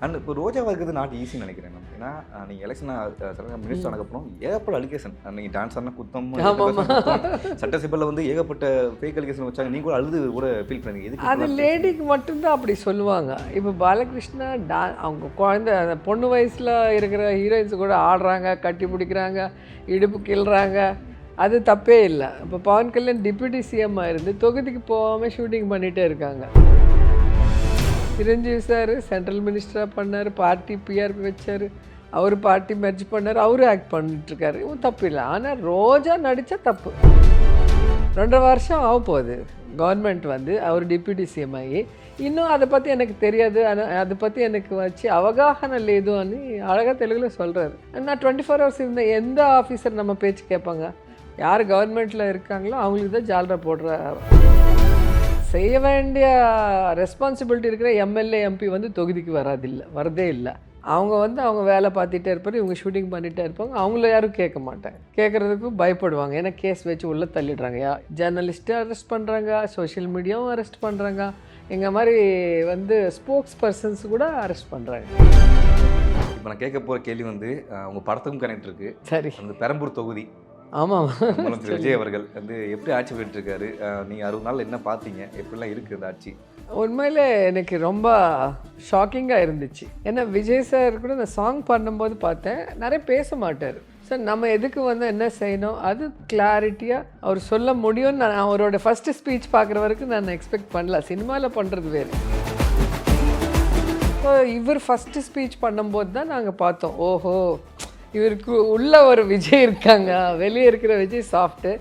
And இப்போ ரோஜாவா இருக்கிறது not ஈஸின்னு நினைக்கிறேன் நம்ம. ஏன்னா நீங்கள் எலெக்ஷன் மினிஸ்டர் ஆனதுக்கப்புறம் ஏகப்பட்ட அலிகேஷன். நீங்கள் டான்ஸ் ஆடினா குத்தம், சட்டசபையில் வந்து ஏகப்பட்ட ஃபேக் அலிகேஷன் வச்சாங்க. நீங்கள் கூட அழுது கூட ஃபீல் பண்ணீங்க. அது லேடிக்கு மட்டும்தான் அப்படி சொல்லுவாங்க. இப்போ பாலகிருஷ்ணா அவங்க குழந்தை அந்த பொண்ணு வயசில் இருக்கிற ஹீரோயின்ஸ் கூட ஆடுறாங்க, கட்டி பிடிக்கிறாங்க, இடுப்பு கிள்றாங்க, அது தப்பே இல்லை. இப்போ பவன் கல்யாண் டிப்யூட்டி சிஎம் இருந்து தொகுதிக்கு போகாமல் ஷூட்டிங் பண்ணிகிட்டே இருக்காங்க. சிரஞ்சீவி சார் சென்ட்ரல் மினிஸ்டராக பண்ணார், பார்ட்டி பிஆர்பி வச்சார், அவர் பார்ட்டி மெர்ஜ் பண்ணார், அவரும் ஆக்ட் பண்ணிட்டுருக்காரு. இவன் தப்பு இல்லை. ஆனால் ரோஜா நடித்தா தப்பு. 2.5 வருஷம் ஆக போகுது கவர்மெண்ட் வந்து அவர் டிப்யூட்டி சிஎம் ஆகி. இன்னும் அதை பற்றி எனக்கு தெரியாது, ஆனால் அதை பற்றி எனக்கு வச்சு அவகாகன லேதுன்னு அழகாக தெலுங்கில் சொல்கிறாரு. நான் 24 ஹவர்ஸ் இருந்த எந்த ஆஃபீஸர் நம்ம பேச்சு கேட்பாங்க? யார் கவர்மெண்ட்டில் இருக்காங்களோ அவங்களுக்கு தான் ஜாலரா போடுற. செய்ய வேண்டிய ரெஸ்பான்சிபிலிட்டி இருக்கிற எம்எல்ஏ எம்பி வந்து தொகுதிக்கு வரதே இல்லை. அவங்க வந்து அவங்க வேலை பார்த்துட்டே இருப்பார், இவங்க ஷூட்டிங் பண்ணிகிட்டே இருப்பாங்க. அவங்கள யாரும் கேட்க மாட்டாங்க, கேட்குறதுக்கும் பயப்படுவாங்க. ஏன்னா கேஸ் வச்சு உள்ளே தள்ளிடுறாங்க. ஜேர்னலிஸ்ட்டை அரெஸ்ட் பண்ணுறாங்க, சோஷியல் மீடியாவும் அரெஸ்ட் பண்ணுறாங்க, எங்கள் மாதிரி வந்து ஸ்போக்ஸ் பர்சன்ஸ் கூட அரெஸ்ட் பண்ணுறாங்க. இப்போ நான் கேட்க போகிற கேள்வி வந்து உங்கள் படத்துக்கும் கனெக்ட் இருக்குது. சரி, அந்த பெரம்பூர் தொகுதி ஆமாம் முதலமைச்சர் விஜய் அவர்கள் வந்து எப்படி ஆட்சி பண்ணிட்டு இருக்காரு? நீங்கள் 60 நாள் என்ன பார்த்தீங்க? எப்படிலாம் இருக்குது இந்த ஆட்சி? உண்மையிலே எனக்கு ரொம்ப ஷாக்கிங்காக இருந்துச்சு. ஏன்னா விஜய் சார் கூட நான் சாங் பண்ணும்போது பார்த்தேன், நிறைய பேச மாட்டார். சார் நம்ம எதுக்கு வந்து என்ன செய்யணும் அது கிளாரிட்டியாக அவர் சொல்ல முடியும்னு நான் அவரோட ஃபஸ்ட்டு ஸ்பீச் பார்க்குற வரைக்கும் நான் எக்ஸ்பெக்ட் பண்ணல. சினிமாவில் பண்ணுறது வேறு. ஸோ இவர் ஃபஸ்ட்டு ஸ்பீச் பண்ணும்போது தான் நாங்கள் பார்த்தோம், ஓஹோ இவருக்கு உள்ள ஒரு விஜய் இருக்காங்க, வெளியே இருக்கிற விஜய் சாஃப்ட்டு,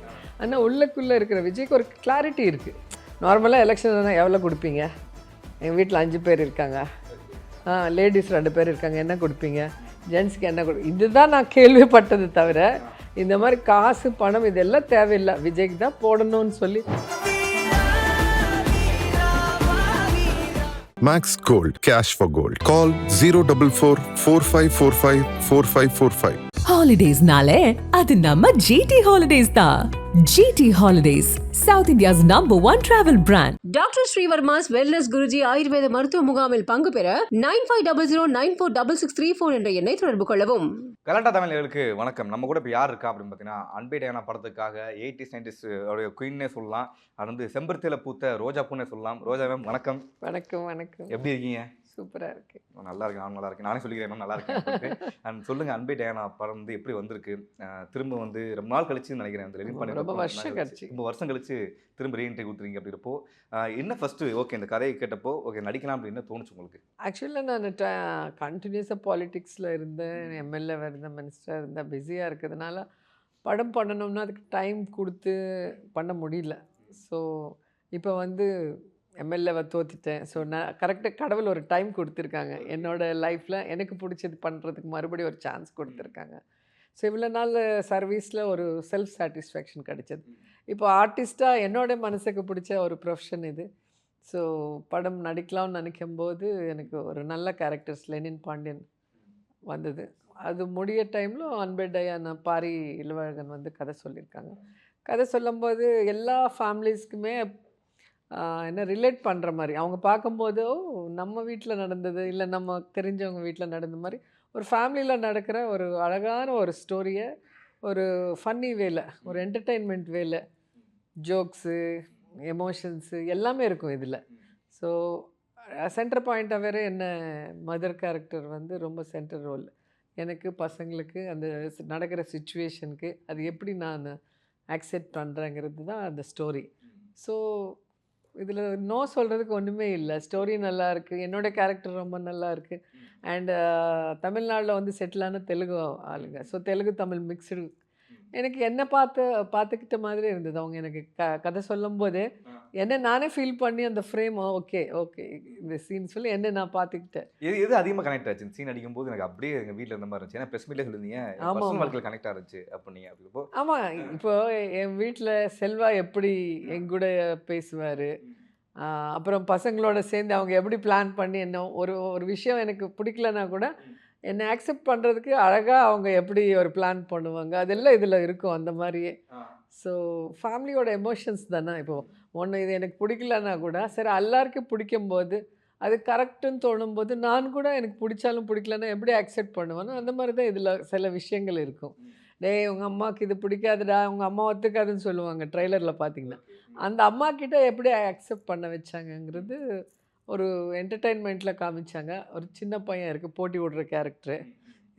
ஆனால் உள்ளுக்குள்ளே இருக்கிற விஜய்க்கு ஒரு கிளாரிட்டி இருக்குது. நார்மலாக எலெக்ஷன் எவ்வளோ கொடுப்பீங்க? எங்கள் வீட்டில் 5 பேர் இருக்காங்க, லேடிஸ் 2 பேர் இருக்காங்க, என்ன கொடுப்பீங்க? ஜென்ஸுக்கு என்ன இதுதான் நான் கேள்விப்பட்டது. தவிர இந்த மாதிரி காசு பணம் இதெல்லாம் தேவையில்லை, விஜய்க்கு தான் போடணும்னு சொல்லி. Max Gold, cash for gold. Call 044 4545 4545. Holidays nale adu namma GT Holidays da. GT Holidays, South India's #1 travel brand. Doctor Srivarma's wellness Guruji Ayurveda மருத்துவ முகாமில் பங்கு பெற 9500946634 என்ற எண்ணை தொடர்பு கொள்ளவும். கலாட்டா தமிழர்களுக்கு வணக்கம். நம்ம கூட இப்போ யார் இருக்கா அப்படின்னு பார்த்தீங்கன்னா, அன்பே டயானா படத்துக்காக 80s 90s உடைய குயின்னே சொல்லலாம். அது வந்து செம்பருத்தியில் பூத்த ரோஜா பூன்னே சொல்லலாம். ரோஜா மேம் வணக்கம். வணக்கம் வணக்கம். எப்படி இருக்கீங்க? சூப்பராக இருக்கு. நல்லா இருக்கேன், நான் நல்லா இருக்கேன். நானே சொல்லிக்கிறேன் மேம் நல்லா இருக்கேன். அண்ட் சொல்லுங்கள், அன்பே டயானா படம் வந்து எப்படி வந்திருக்கு? திரும்ப வந்து ரொம்ப நாள் கழிச்சு நினைக்கிறேன் அந்த ரிலீஸ் பண்ணி, ரொம்ப வருஷம் கழிச்சு, ரொம்ப வருஷம் கழிச்சு திரும்ப ரீஎன்ட்ரி கொடுத்துருங்க. அப்படின்றப்போ என்ன ஃபஸ்ட்டு ஓகே இந்த கதையை கேட்டப்போ ஓகே நடிக்கலாம் அப்படின்னு தோணுச்சு உங்களுக்கு? ஆக்சுவலாக நான் கண்டினியூஸாக பாலிட்டிக்ஸில் இருந்தேன், எம்எல்ஏ இருந்தேன், மினிஸ்டராக இருந்தேன், பிஸியாக இருக்கிறதுனால படம் பண்ணணும்னா அதுக்கு டைம் கொடுத்து பண்ண முடியல. ஸோ இப்போ வந்து எம்எல்ஏவை தோற்றிட்டேன். ஸோ நான் கரெக்டாக கடவுள் ஒரு டைம் கொடுத்துருக்காங்க என்னோடய லைஃப்பில், எனக்கு பிடிச்சது பண்ணுறதுக்கு மறுபடியும் ஒரு சான்ஸ் கொடுத்துருக்காங்க. ஸோ இவ்வளோ நாள் சர்வீஸில் ஒரு செல்ஃப் சாட்டிஸ்ஃபேக்ஷன் கிடைச்சது. இப்போ ஆர்டிஸ்ட்டாக என்னோடய மனசுக்கு பிடிச்ச ஒரு ப்ரொஃபஷன் இது. ஸோ படம் நடிக்கலாம்னு நினைக்கும்போது எனக்கு ஒரு நல்ல கேரக்டர்ஸ் லெனின் பாண்டியன் வந்தது. அது முடிய டைமில் அன்பே டயானா பாரி இளவழகன் வந்து கதை சொல்லியிருக்காங்க. கதை சொல்லும்போது எல்லா ஃபேமிலிஸ்க்குமே என்ன ரிலேட் பண்ணுற மாதிரி அவங்க பார்க்கும்போது, ஓ நம்ம வீட்டில் நடந்தது இல்லை நம்ம தெரிஞ்சவங்க வீட்டில் நடந்த மாதிரி ஒரு ஃபேமிலியில் நடக்கிற ஒரு அழகான ஒரு ஸ்டோரியை ஒரு ஃபன்னி வேல, ஒரு என்டர்டெயின்மெண்ட் வேல, ஜோக்ஸு, எமோஷன்ஸு எல்லாமே இருக்கும் இதில். ஸோ சென்டர் பாயிண்ட்டாக வேறு என்ன மதர் கேரக்டர் வந்து ரொம்ப சென்டர் ரோல். எனக்கு பசங்களுக்கு அந்த நடக்கிற சுச்சுவேஷனுக்கு அது எப்படி நான் ஆக்செப்ட் பண்ணுறேங்கிறது தான் அந்த ஸ்டோரி. ஸோ இதில் நோ சொல்கிறதுக்கு ஒன்றுமே இல்லை. ஸ்டோரி நல்லா இருக்குது, என்னோடய கேரக்டர் ரொம்ப நல்லா இருக்குது. அண்டு தமிழ்நாட்டில் வந்து செட்டிலான தெலுங்கு ஆளுங்க. ஸோ தெலுங்கு தமிழ் மிக்சடு எனக்கு என்ன பார்த்துக்கிட்ட மாதிரி இருந்தது. அவங்க எனக்கு கதை சொல்லும் போதே என்ன நானே ஃபீல் பண்ணி அந்த ஃப்ரேம் ஓகே ஓகே இந்த சீன் சொல்லி என்ன நான் பார்த்துக்கிட்டேன். எது அதிகமாக கனெக்ட் ஆச்சு சீன் அடிக்கும் போது? எனக்கு அப்படியே எங்கள் வீட்டில் இருந்த மாதிரி இருந்துச்சு. ஏன்னா ப்ரெஸ் மீட்லேயே சொல்லியிருந்தீங்க பர்சனல் வாழ்க்கையில் கனெக்ட் ஆச்சு அப்படிங்க. அப்படிப்போ ஆமாம், இப்போ என் வீட்டில் செல்வா எப்படி என் கூட பேசுவார், அப்புறம் பசங்களோட சேர்ந்து அவங்க எப்படி பிளான் பண்ணி என்ன ஒரு விஷயம் எனக்கு பிடிக்கலன்னா கூட என்னை ஆக்செப்ட் பண்ணுறதுக்கு அழகாக அவங்க எப்படி ஒரு பிளான் பண்ணுவாங்க, அதெல்லாம் இதில் இருக்கும் அந்த மாதிரியே. ஸோ ஃபேமிலியோட எமோஷன்ஸ் தானே. இப்போது ஒன்று இது எனக்கு பிடிக்கலன்னா கூட சரி எல்லாருக்கும் பிடிக்கும்போது அது கரெக்டுன்னு தோணும்போது நான் கூட எனக்கு பிடிச்சாலும் பிடிக்கலன்னா எப்படி அக்செப்ட் பண்ணுவேன்னா அந்த மாதிரி தான் இதில் சில விஷயங்கள் இருக்கும். டேய் உங்கள் அம்மாவுக்கு இது பிடிக்காதுடா, உங்கள் அம்மா ஒத்துக்காதுன்னு சொல்லுவாங்க ட்ரெய்லரில் பார்த்தீங்கன்னா. அந்த அம்மா கிட்ட எப்படி அக்செப்ட் பண்ண வச்சாங்கங்கிறது ஒரு என்டர்டெயின்மெண்ட்டில் காமிச்சாங்க. ஒரு சின்ன பையன் இருக்குது போட்டி விடுற கேரக்டரு.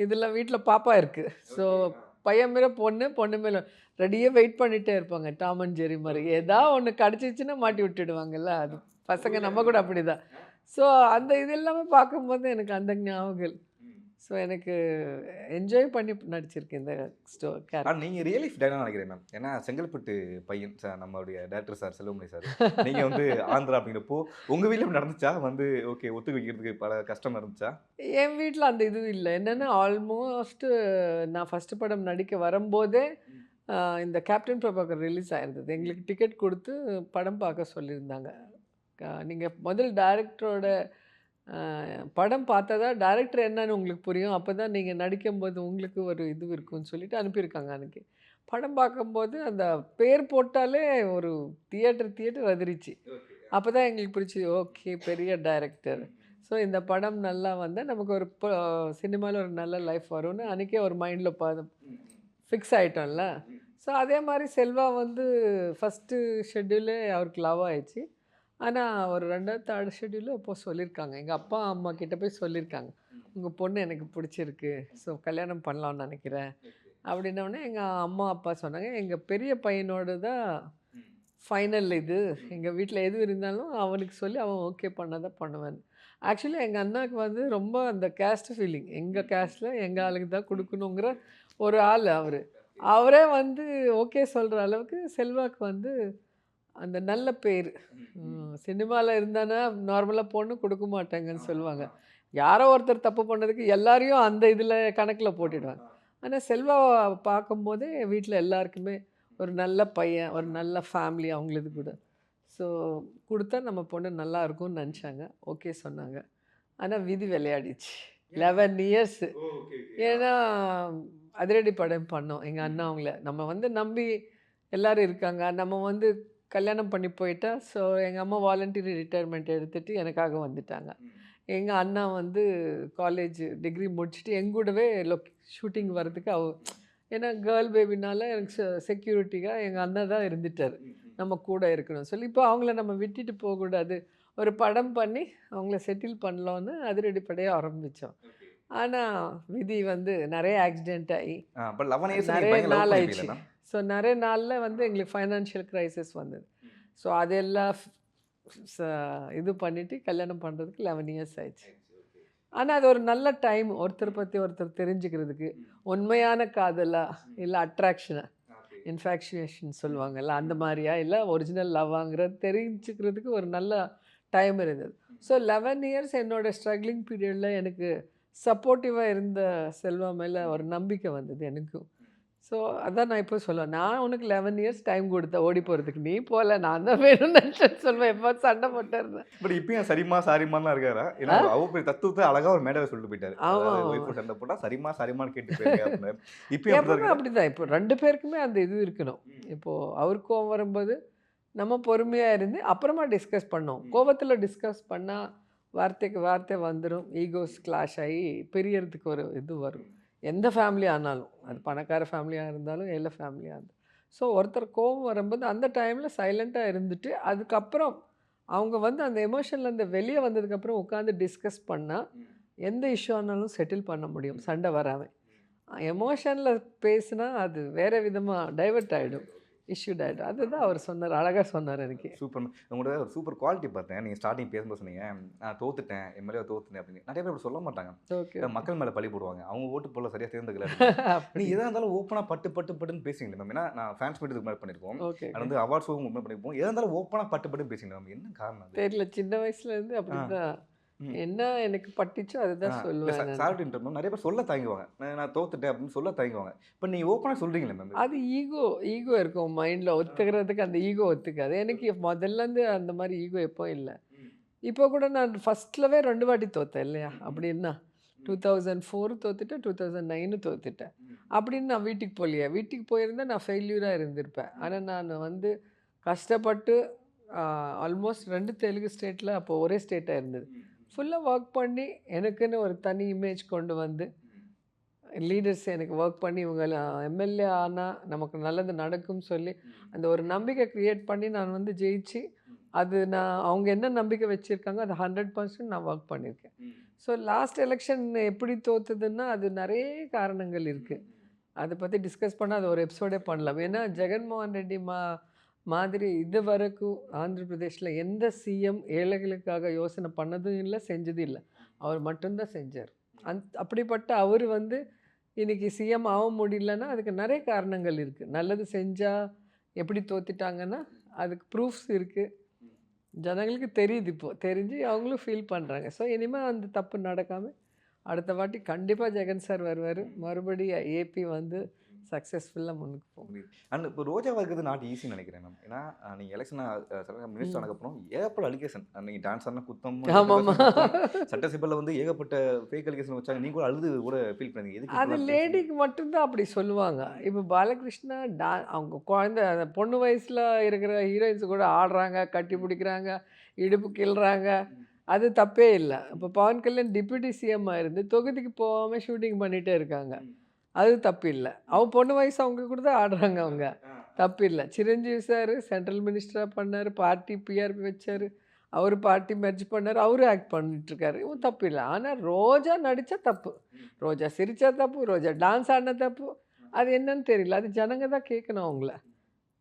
இதில் வீட்டில் பாப்பா இருக்குது. ஸோ பையன் மேலே பொண்ணு, பொண்ணு மேலே ரெடியாக வெயிட் பண்ணிகிட்டே இருப்பாங்க. டாம் அண்ட் ஜெர்ரி மாதிரி. ஏதாவது ஒன்று கிடச்சிச்சின்னா மாட்டி விட்டுடுவாங்கல்ல. அது பசங்க நம்ம கூட அப்படி தான். ஸோ அந்த இது எல்லாமே பார்க்கும்போது எனக்கு அந்த ஞாபகங்கள். ஸோ எனக்கு என்ஜாய் பண்ணி நடிச்சிருக்கேன் இந்த கேரக்டர். ஆனால் நீங்கள் ரியல் லைஃப் டைனாக நினைக்கிறேன் மேம். ஏன்னா செங்கல்பட்டு பையன் சார் நம்மளுடைய டேரக்டர் சார் செல்வமணி சார், நீங்கள் வந்து ஆந்திரா அப்படிங்கிறப்போ உங்கள் வீட்டில் நடந்துச்சா? வந்து ஓகே ஒத்துக்க வைக்கிறதுக்கு பல கஷ்டம் இருந்துச்சா? என் வீட்டில் அந்த இது இல்லை. என்னென்னா ஆல்மோஸ்ட்டு நான் ஃபஸ்ட்டு படம் நடிக்க வரும்போதே இந்த கேப்டன் பிரபாகர் ரிலீஸ் ஆயிருந்தது. எங்களுக்கு டிக்கெட் கொடுத்து படம் பார்க்க சொல்லியிருந்தாங்க. நீங்கள் முதல் டைரக்டரோட படம் பார்த்தா தான் டைரக்டர் என்னன்னு உங்களுக்கு புரியும். அப்போ தான் நீங்கள் நடிக்கும்போது உங்களுக்கு ஒரு இது இருக்குன்னு சொல்லிட்டு அனுப்பியிருக்காங்க அன்றைக்கி. படம் பார்க்கும்போது அந்த பேர் போட்டாலே ஒரு தியேட்டர் அதிரிச்சு. அப்போ தான் எங்களுக்கு பிடிச்சி ஓகே பெரிய டைரக்டர். ஸோ இந்த படம் நல்லா வந்தால் நமக்கு ஒரு சினிமாவில் ஒரு நல்ல லைஃப் வரும்னு அன்றைக்கே ஒரு மைண்டில் ஃபிக்ஸ் ஆகிட்டோம்ல. ஸோ அதே மாதிரி செல்வா வந்து ஃபஸ்ட்டு ஷெட்யூலே அவருக்கு லவ் ஆயிடுச்சு. ஆனால் ஒரு 2வது 3rd ஷெட்யூலில் இப்போது சொல்லியிருக்காங்க. எங்கள் அப்பா அம்மா கிட்ட போய் சொல்லியிருக்காங்க, உங்கள் பொண்ணு எனக்கு பிடிச்சிருக்கு, ஸோ கல்யாணம் பண்ணலான்னு நினைக்கிறேன் அப்படின்னோடனே எங்கள் அம்மா அப்பா சொன்னாங்க, எங்கள் பெரிய பையனோடு தான் ஃபைனல் இது, எங்கள் வீட்டில் எது இருந்தாலும் அவனுக்கு சொல்லி அவன் ஓகே பண்ணதான் பண்ணுவேன். ஆக்சுவலி எங்கள் அண்ணாவுக்கு வந்து ரொம்ப அந்த கேஸ்ட் ஃபீலிங், எங்கள் கேஸ்ட்டில் எங்கள் ஆளுக்கு தான் கொடுக்கணுங்கிற ஒரு ஆள் அவர். அவரே வந்து ஓகே சொல்கிற அளவுக்கு செல்வாக்கு வந்து அந்த நல்ல பேர். சினிமாவில் இருந்தானா நார்மலாக பொண்ணு கொடுக்க மாட்டாங்கன்னு சொல்லுவாங்க. யாரோ ஒருத்தர் தப்பு பண்ணதுக்கு எல்லாரையும் அந்த இதில் கணக்கில் போட்டுடுவாங்க. ஆனால் செல்வாவை பார்க்கும்போதே வீட்டில் எல்லாருக்குமே ஒரு நல்ல பையன், ஒரு நல்ல ஃபேமிலி அவங்களது கூட. ஸோ கொடுத்தா நம்ம பொண்ணு நல்லா இருக்கும்னு நினச்சாங்க. ஓகே சொன்னாங்க. ஆனால் விதி விளையாடிச்சு 11 இயர்ஸு. ஏன்னா அதிரடி படம் பண்ணோம் எங்கள் அண்ணா அவங்கள. நம்ம வந்து நம்பி எல்லோரும் இருக்காங்க. நம்ம வந்து கல்யாணம் பண்ணி போயிட்டா. ஸோ எங்கள் அம்மா வாலண்டரி ரிட்டையர்மெண்ட் எடுத்துகிட்டு எனக்காக வந்துட்டாங்க. எங்கள் அண்ணா வந்து காலேஜ் டிகிரி முடிச்சுட்டு எங்கூடவே ஷூட்டிங் வர்றதுக்கு ஏன்னா கேர்ள் பேபினால எனக்கு செக்யூரிட்டிக்காக எங்கள் அண்ணா தான் இருந்துட்டார். நம்ம கூட இருக்கணும் சொல்லி இப்போ அவங்கள நம்ம விட்டுட்டு போகக்கூடாது. ஒரு படம் பண்ணி அவங்கள செட்டில் பண்ணலான்னு அதிரடி படையாக ஆரம்பித்தோம். ஆனால் விதி வந்து நிறைய ஆக்சிடெண்ட் ஆகி நிறைய நாள் ஆயிடுச்சு. ஸோ நிறைய நாளில் வந்து எங்களுக்கு ஃபைனான்ஷியல் க்ரைசிஸ் வந்தது. ஸோ அதெல்லாம் இது பண்ணிவிட்டு கல்யாணம் பண்ணுறதுக்கு 11 இயர்ஸ் ஆயிடுச்சு. ஆனால் அது ஒரு நல்ல டைம் ஒருத்தர் பற்றி ஒருத்தர் தெரிஞ்சுக்கிறதுக்கு. உண்மையான காதலா இல்லை அட்ராக்ஷனா, இன்ஃபேக்சுவேஷன் சொல்லுவாங்கல்ல அந்த மாதிரியா இல்லை ஒரிஜினல் லவ்வாங்கிறது தெரிஞ்சுக்கிறதுக்கு ஒரு நல்ல டைம் இருந்தது. ஸோ 11 இயர்ஸ் என்னோடய ஸ்ட்ரகிளிங் பீரியடில் எனக்கு சப்போர்ட்டிவாக இருந்த செல்வா மேலே ஒரு நம்பிக்கை வந்தது எனக்கும். ஸோ அதான் நான் இப்போ சொல்லுவேன், நான் உனக்கு 11 இயர்ஸ் டைம் கொடுத்தேன் ஓடி போகிறதுக்கு, நீ போகல, நான் தான் வேணும்னு நினச்சேன்னு சொல்லுவேன். எப்போ சண்டை போட்டு இருந்தேன். பட் இப்பயும் சரிமா சாரிமான்லாம் இருக்காரா? ஏன்னா அவ்வளோ தத்துவத்தை அழகாக ஒரு மேடவை சொல்லிட்டு போயிட்டாரு. ஆமாம், சண்டை போட்டால் சரிமா சாரிமான்னு கேட்டு போயிருக்காரு. எப்பவுமே அப்படி தான். இப்போ 2 பேருக்குமே அந்த இது இருக்கணும். இப்போது அவர் கோவம் வரும்போது நம்ம பொறுமையாக இருந்து அப்புறமா டிஸ்கஸ் பண்ணோம். கோபத்தில் டிஸ்கஸ் பண்ணால் வார்த்தைக்கு வார்த்தை வந்துடும், ஈகோஸ் கிளாஷ் ஆகி பிரியறதுக்கு ஒரு இது வரும். எந்த ஃபேமிலி ஆனாலும், அது பணக்கார ஃபேமிலியாக இருந்தாலும் எல்லா ஃபேமிலியாக இருந்தாலும். ஸோ ஒருத்தர் கோவம் வரும்போது அந்த டைமில் சைலண்ட்டாக இருந்துட்டு அதுக்கப்புறம் அவங்க வந்து அந்த எமோஷன்லேருந்து வெளியே வந்ததுக்கப்புறம் உட்காந்து டிஸ்கஸ் பண்ணால் எந்த இஷ்யூ ஆனாலும் செட்டில் பண்ண முடியும் சண்டை வராமல். எமோஷனில் பேசுனா அது வேறு விதமாக டைவெர்ட் ஆகிடும், இஷ்யூட் ஆகிடும். அதுதான் அவர் சொன்னார், அழகாக சொன்னார். எனக்கு சூப்பர். உங்களோட ஒரு சூப்பர் குவாலிட்டி பார்த்தேன். நீங்கள் ஸ்டார்டிங் பேசும்போது சொன்னீங்க, நான் தோத்துட்டேன், எம்எல்ஏ தோத்துட்டேன் அப்படின்னு. நிறைய பேர் சொல்ல மாட்டாங்க. ஓகே, மக்கள் மேலே பழி போடுவாங்க, அவங்க ஓட்டு போல சரியாக தேர்ந்தெடுக்கல. நீ எதாக இருந்தாலும் ஓப்பனாக பட்டுன்னு பேசுவீங்க மேம். ஏன்னா நான் ஃபேன்ஸ் மீட் இதுக்கு மாதிரி பண்ணியிருக்கோம், ஓகே, அது வந்து அவார்ட்ஸ் பண்ணியிருப்போம். எதாக இருந்தாலும் ஓப்பனாக பட்டுன்னு பேசுவீங்க மேம், என்ன காரணம்? தெரியல, சின்ன வயசுலேருந்து அப்படி தான். என்ன எனக்கு பட்டுச்சோ அதுதான் சொல்லுவேன். சார்ட் இன்டர்வியூ நிறைய பேர் சொல்ல தயங்குவாங்க, நான் தோத்துட்டேன் அப்படின்னு சொல்ல தயங்குவாங்க. இப்போ நீங்கள் ஓப்பனாக சொல்கிறீங்களே மேம். அது ஈகோ இருக்கும் மைண்டில், ஒத்துக்கிறதுக்கு அந்த ஈகோ ஒத்துக்காது. எனக்கு முதல்லேருந்து அந்த மாதிரி ஈகோ எப்போ இல்லை. இப்போ கூட நான் ஃபஸ்ட்லவே 2 வாட்டி தோத்தேன் இல்லையா? அப்படின்னா 2004 தோத்துட்டேன், 2009 தோத்துட்டேன். அப்படின்னு நான் வீட்டுக்கு போகலையே. வீட்டுக்கு போயிருந்தால் நான் ஃபெயில்யூராக இருந்திருப்பேன். ஆனால் நான் வந்து கஷ்டப்பட்டு ஆல்மோஸ்ட் 2 தெலுங்கு ஸ்டேட்டில் அப்போ ஒரே ஸ்டேட்டாக இருந்தது. ஃபுல்லாக ஒர்க் பண்ணி எனக்குன்னு ஒரு தனி இமேஜ் கொண்டு வந்து லீடர்ஸ் எனக்கு ஒர்க் பண்ணி இவங்க எம்எல்ஏ ஆனால் நமக்கு நல்லது நடக்கும்னு சொல்லி அந்த ஒரு நம்பிக்கை க்ரியேட் பண்ணி நான் வந்து ஜெயிச்சு அது நான் அவங்க என்ன நம்பிக்கை வச்சுருக்காங்க அது 100% நான் ஒர்க் பண்ணியிருக்கேன். ஸோ லாஸ்ட் எலெக்ஷன் எப்படி தோத்துதுன்னா அது நிறைய காரணங்கள் இருக்குது. அதை பற்றி டிஸ்கஸ் பண்ணால் அது ஒரு எபிசோடே பண்ணலாம். ஏன்னா ஜெகன்மோகன் ரெட்டி மாதிரி இது வரைக்கும் ஆந்திர பிரதேஷில் எந்த சிஎம் ஏழைகளுக்காக யோசனை பண்ணதும் இல்லை, செஞ்சதும் இல்லை. அவர் மட்டும்தான் செஞ்சார். அப்படிப்பட்ட அவர் வந்து இன்றைக்கி சிஎம் ஆக முடியலன்னா அதுக்கு நிறைய காரணங்கள் இருக்குது. நல்லது செஞ்சால் எப்படி தோத்துட்டாங்கன்னா அதுக்கு ப்ரூஃப்ஸ் இருக்குது. ஜனங்களுக்கு தெரியுது, இப்போது தெரிஞ்சு அவங்களும் ஃபீல் பண்ணுறாங்க. ஸோ இனிமேல் அந்த தப்பு நடக்காமல் அடுத்த வாட்டி கண்டிப்பாக ஜெகன் சார் வருவார். மறுபடியும் ஏபி வந்து சக்ஸஸ்ஃபுல்லாக முன்னுக்கு போகும். அண்ட் இப்போ ரோஜாவாக இருக்கிறது நாட் ஈஸின்னு நினைக்கிறேன் மேம். ஏன்னா நீங்கள் எலெக்ஷன் மினிஸ்டர் ஆனதுக்கப்புறம் ஏகப்பட்ட அலிகேஷன், நீங்கள் டான்ஸ் ஆனா குத்தம், ஆமாம். சட்டசபையில் வந்து ஏகப்பட்ட ஃபேக் அலிகேஷன் வச்சாங்க. நீங்கள் கூட அழுது கூட ஃபீல் பண்ணீங்க. எதுக்கு அது லேடிக்கு மட்டும்தான் அப்படி சொல்லுவாங்க. இப்போ பாலகிருஷ்ணா அவங்க குழந்தை அந்த பொண்ணு வயசில் இருக்கிற ஹீரோயின்ஸ் கூட ஆடுறாங்க, கட்டி பிடிக்கிறாங்க, இடுப்பு கிள்றாங்க. அது தப்பே இல்லை. இப்போ பவன் கல்யாண் டிப்யூட்டி சிஎம் இருந்து தொகுதிக்கு போகாமல் ஷூட்டிங் பண்ணிகிட்டே இருக்காங்க. அது தப்பு இல்லை. அவங்க பொண்ணு வயசு அவங்க கூட தான் ஆடுறாங்க. அவங்க தப்பு இல்லை. சிரஞ்சீவி சார் சென்ட்ரல் மினிஸ்டராக பண்ணார், பார்ட்டி பிஆர்பி வச்சார், அவர் பார்ட்டி மெர்ஜ் பண்ணார், அவரும் ஆக்ட் பண்ணிட்டுருக்காரு. இவன் தப்பு இல்லை. ஆனால் ரோஜா நடித்தா தப்பு, ரோஜா சிரித்தா தப்பு, ரோஜா டான்ஸ் ஆடின தப்பு. அது என்னன்னு தெரியல. அது ஜனங்க தான் கேட்கணும் அவங்கள.